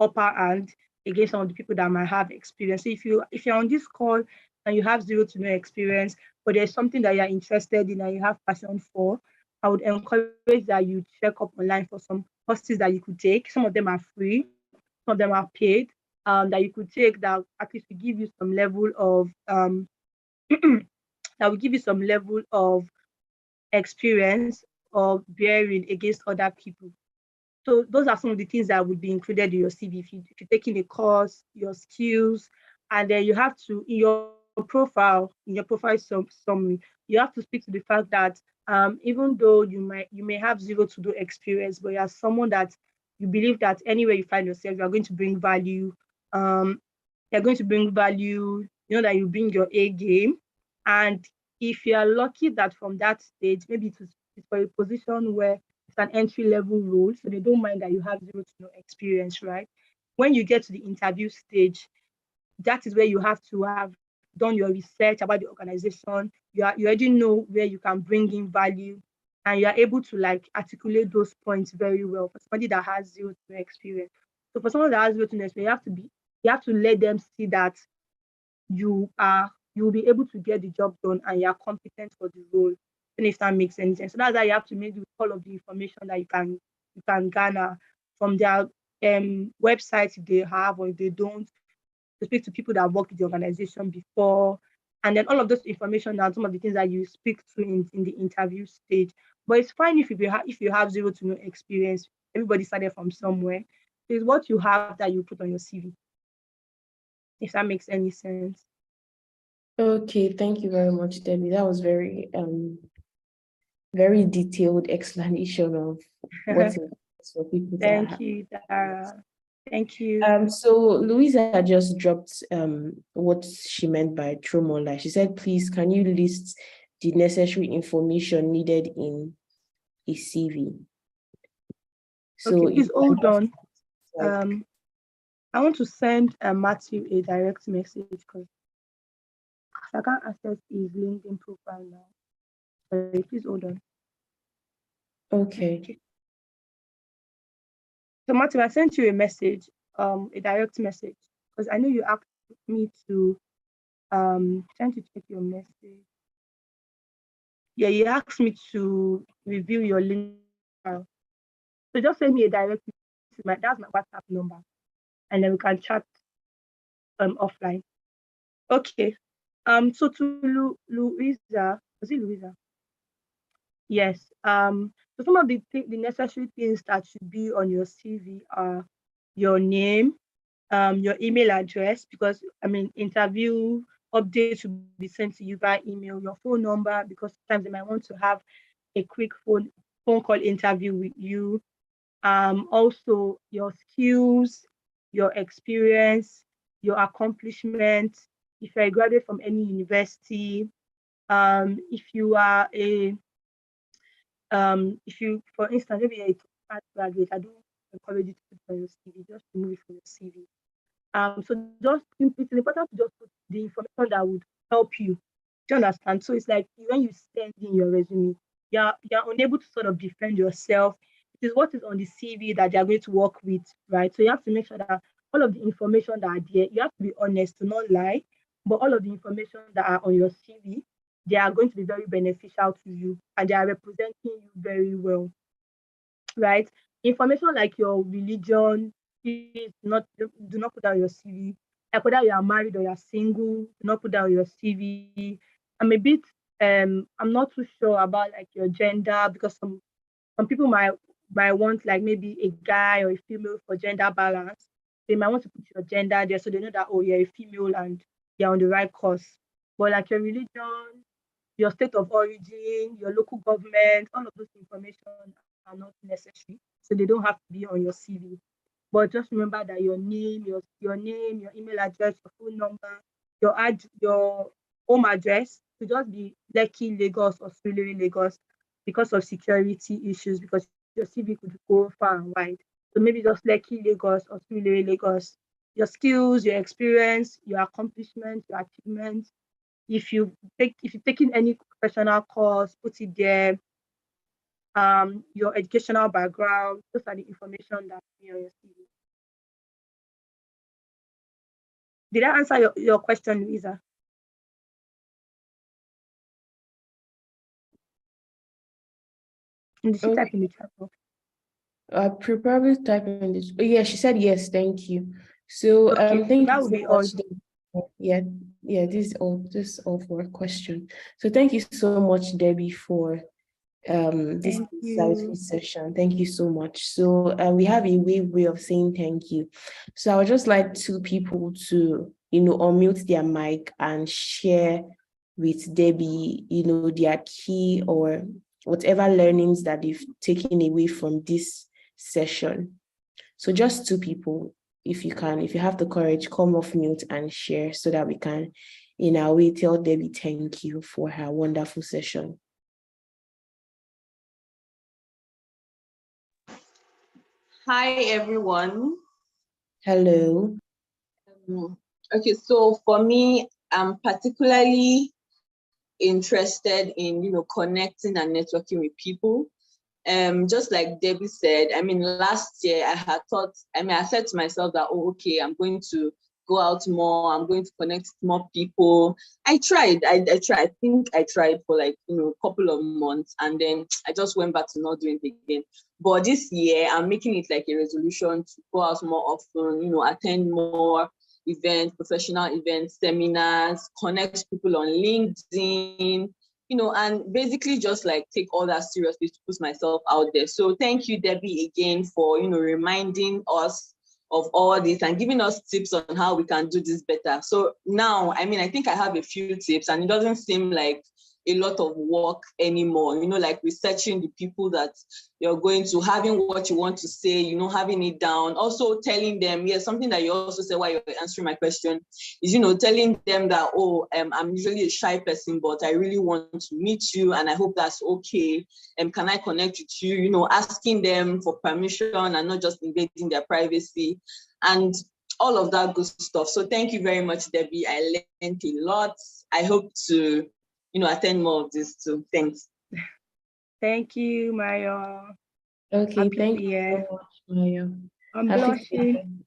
upper hand against some of the people that might have experience. So if you're on this call and you have 0 to no experience, but there's something that you're interested in and you have passion for, I would encourage that you check up online for some courses that you could take. Some of them are free, some of them are paid, that you could take that at least will give you some level of that will give you some level of experience of bearing against other people. So those are some of the things that would be included in your CV. If you're taking a course, your skills, and then you have to, in your profile summary, you have to speak to the fact that even though you may have 0 to no experience, but you're someone that you believe that anywhere you find yourself, you're going to bring value. You're going to bring value, that you bring your A game. And if you are lucky that from that stage, maybe it's for a position where it's an entry-level role, so they don't mind that you have 0 to no experience, right? When you get to the interview stage, that is where you have to have done your research about the organization. You already know where you can bring in value, and you are able to articulate those points very well for somebody that has 0 to no experience. So for someone that has 0 to no experience, you have to let them see that you will be able to get the job done and you are competent for the role. And if that makes any sense. So that's why you have to make all of the information that you can garner from their websites if they have, or if they don't, to speak to people that have worked with the organization before. And then all of those information are some of the things that you speak to in the interview stage. But it's fine if you have 0 to no experience. Everybody started from somewhere. It's what you have that you put on your CV, if that makes any sense. Okay, thank you very much, Debbie. That was very very detailed explanation of what's for people to have. Thank you, Dara. Thank you. So Louisa just dropped what she meant by trauma. She said, please, can you list the necessary information needed in a CV? So okay, please hold on. I want to send Matthew a direct message because I can't access his LinkedIn profile now. Sorry, please hold on. Okay. So Matthew, I sent you a message, a direct message, because I know you asked me to trying to check your message. Yeah, you asked me to review your LinkedIn file. So just send me a direct message. That's my WhatsApp number, and then we can chat offline. Okay. So to Louisa, was it Louisa? Yes. So some of the necessary things that should be on your CV are your name, your email address, because interview updates will be sent to you by email, your phone number, because sometimes they might want to have a quick phone call interview with you. Also your skills, your experience, your accomplishments, if you're a graduate from any university, if you are if you, for instance, maybe you're a fresh graduate, I don't encourage you to put it on your CV, just remove it from your CV. So just it's important to just put the information that would help you. Do you understand? So it's like when you send in your resume, you're unable to sort of defend yourself. It is what is on the CV that they are going to work with, right? So you have to make sure that all of the information that are there, you have to be honest, to not lie, but all of the information that are on your CV, they are going to be very beneficial to you and they are representing you very well, right? Information like your religion, please do not put that on your CV. Like whether you are married or you're single, do not put that on your CV. I'm a bit I'm not too sure about like your gender because some people might want like maybe a guy or a female for gender balance. They might want to put your gender there so they know that, oh, you're a female and you're on the right course. But like your religion, your state of origin, your local government, all of those information are not necessary. So they don't have to be on your CV. But just remember that your name, your name, your email address, your phone number, your home address to just be Lekki, Lagos or Surulere, Lagos because of security issues, because your CV could go far and wide. So maybe just Lekki, Lagos or Surulere, Lagos. Your skills, your experience, your accomplishments, your achievements. If you've taken any professional course, put it there. Your educational background, those are the information that be on your CV. Did I answer your question, Louisa? And did she type in the chat box? I probably type in this. Oh, yeah, she said yes, thank you. So Okay, thank that you would so be all. much. Yeah, this is all for a question. So thank you so much, Debbie, for this Thank insightful you. session. Thank you so much. So we have a way of saying thank you. So I would just like two people to unmute their mic and share with Debbie their key or whatever learnings that they've taken away from this session. So just two people, if you have the courage, come off mute and share so that we can in our way tell Debbie thank you for her wonderful session. Hi, everyone. Hello. Okay, so for me, I'm particularly interested in, connecting and networking with people. Just like Debbie said, last year I said to myself that, oh, okay, I'm going to go out more, I'm going to connect with more people. I tried. I think I tried for like, a couple of months and then I just went back to not doing it again. But this year I'm making it like a resolution to go out more often, attend more events, professional events, seminars, connect people on LinkedIn, and basically just like take all that seriously to put myself out there. So thank you, Debbie, again for, reminding us of all this and giving us tips on how we can do this better. So now, I think I have a few tips and it doesn't seem like a lot of work anymore, like researching the people that you're going to, having what you want to say, having it down, also telling them, something that you also said while you're answering my question is, telling them that, oh, I'm usually a shy person, but I really want to meet you and I hope that's okay. Can I connect with you? Asking them for permission and not just invading their privacy and all of that good stuff. So thank you very much, Debbie. I learned a lot. I hope to attend more of this too. Thanks. Thank you, Mayo. Okay, Happy thank New you Year. so much, Maya. I'm Happy blushing.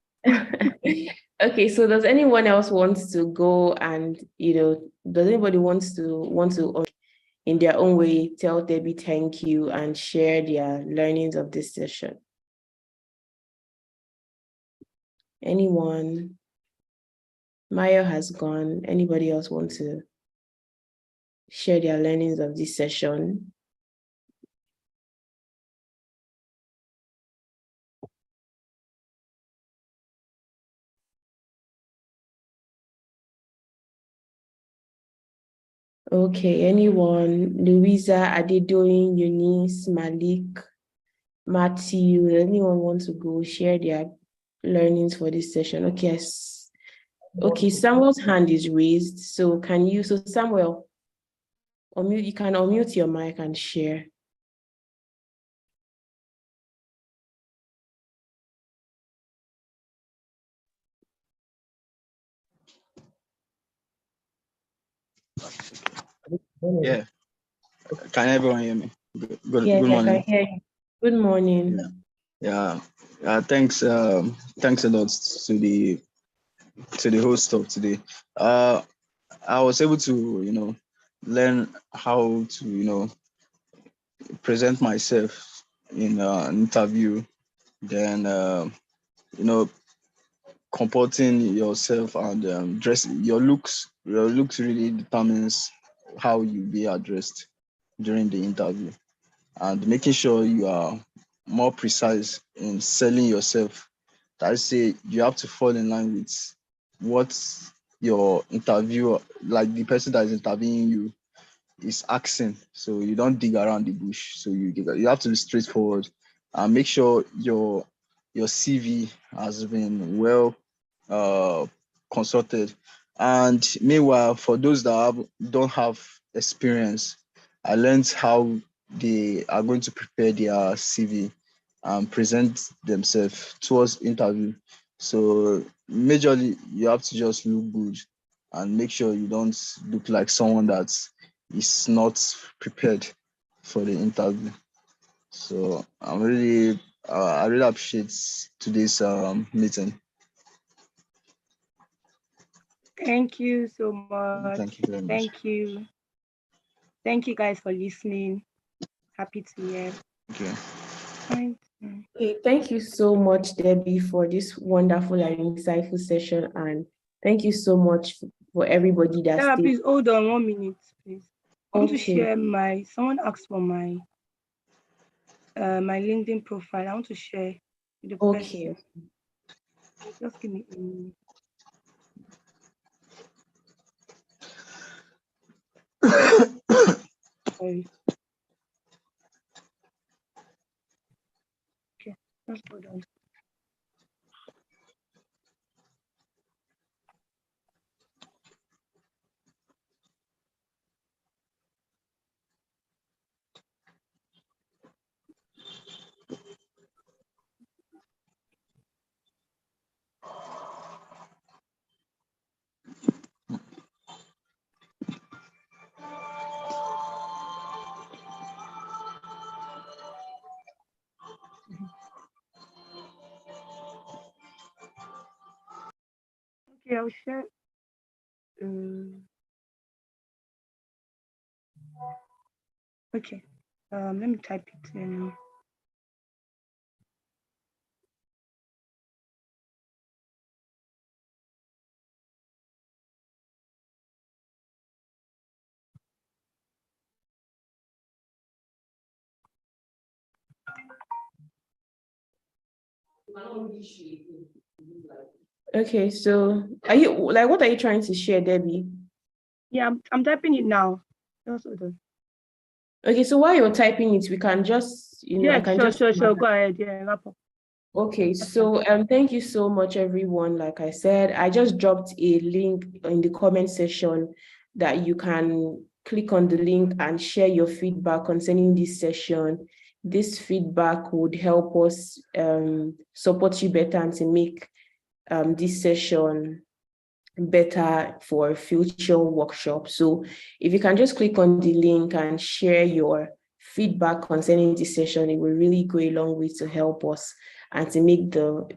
Okay, so does anyone else want to go and does anybody want to in their own way tell Debbie thank you and share their learnings of this session? Anyone? Maya has gone. Anybody else want to share their learnings of this session? Okay, anyone? Louisa, Adedoyin, Eunice, Malik, Matthew, anyone want to go share their learnings for this session? Okay, yes. Okay, Samuel's hand is raised. So Samuel, you can unmute your mic and share. Yeah. Can everyone hear me? Good Yes, I can morning. hear you. Good morning. Yeah. Thanks. Thanks a lot to the host of today. I was able to learn how to present myself in an interview. Then comporting yourself and dressing your looks. Your looks really determines how you be addressed during the interview, and making sure you are more precise in selling yourself. I say you have to fall in line with what your interviewer, like the person that is interviewing you, is asking. So you don't dig around the bush. So you have to be straightforward and make sure your CV has been well consulted. And meanwhile, for those that don't have experience, I learned how they are going to prepare their CV and present themselves towards interview. So majorly, you have to just look good and make sure you don't look like someone that is not prepared for the interview. So I really appreciate today's meeting. Thank you so much. Thank you very much. Thank you. Thank you guys for listening. Happy to hear. Okay. Fine. Okay, thank you so much, Debbie, for this wonderful and insightful session. And thank you so much for everybody that Sarah, stayed. please hold on 1 minute, please. I want to Okay. share someone asked for my LinkedIn profile. I want to share with the Okay. person. Just give me a minute. Sorry. Okay, just hold on. Okay, I'll share. Okay. Let me type it in. Okay, so what are you trying to share, Debbie? Yeah, I'm typing it now. Just hold on. Okay, so while you're typing it, we can just, Yeah, I can sure. just. Go ahead. Yeah, wrap up. Okay, so thank you so much, everyone. Like I said, I just dropped a link in the comment section that you can click on the link and share your feedback concerning this session. This feedback would help us support you better and to make this session better for future workshops. So if you can just click on the link and share your feedback concerning this session, it will really go a long way to help us and to make the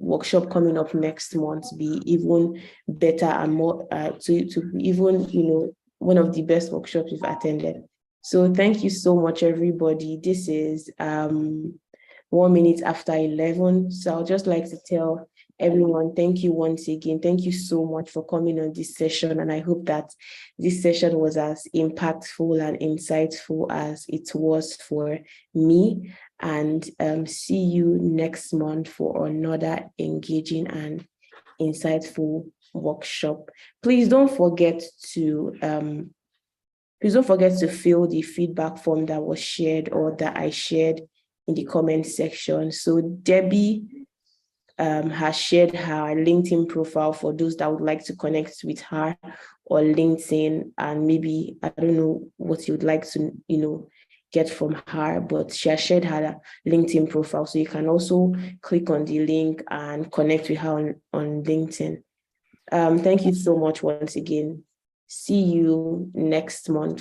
workshop coming up next month be even better and more to be even one of the best workshops we've attended. So thank you so much, everybody. This is 1 minute after 11. So I'll just like to tell everyone, thank you once again. Thank you so much for coming on this session. And I hope that this session was as impactful and insightful as it was for me. And see you next month for another engaging and insightful workshop. Please don't forget to fill the feedback form that was shared or that I shared in the comment section. So Debbie has shared her LinkedIn profile for those that would like to connect with her or LinkedIn, and maybe, I don't know what you'd like to, get from her, but she has shared her LinkedIn profile. So you can also click on the link and connect with her on LinkedIn. Thank you so much once again. See you next month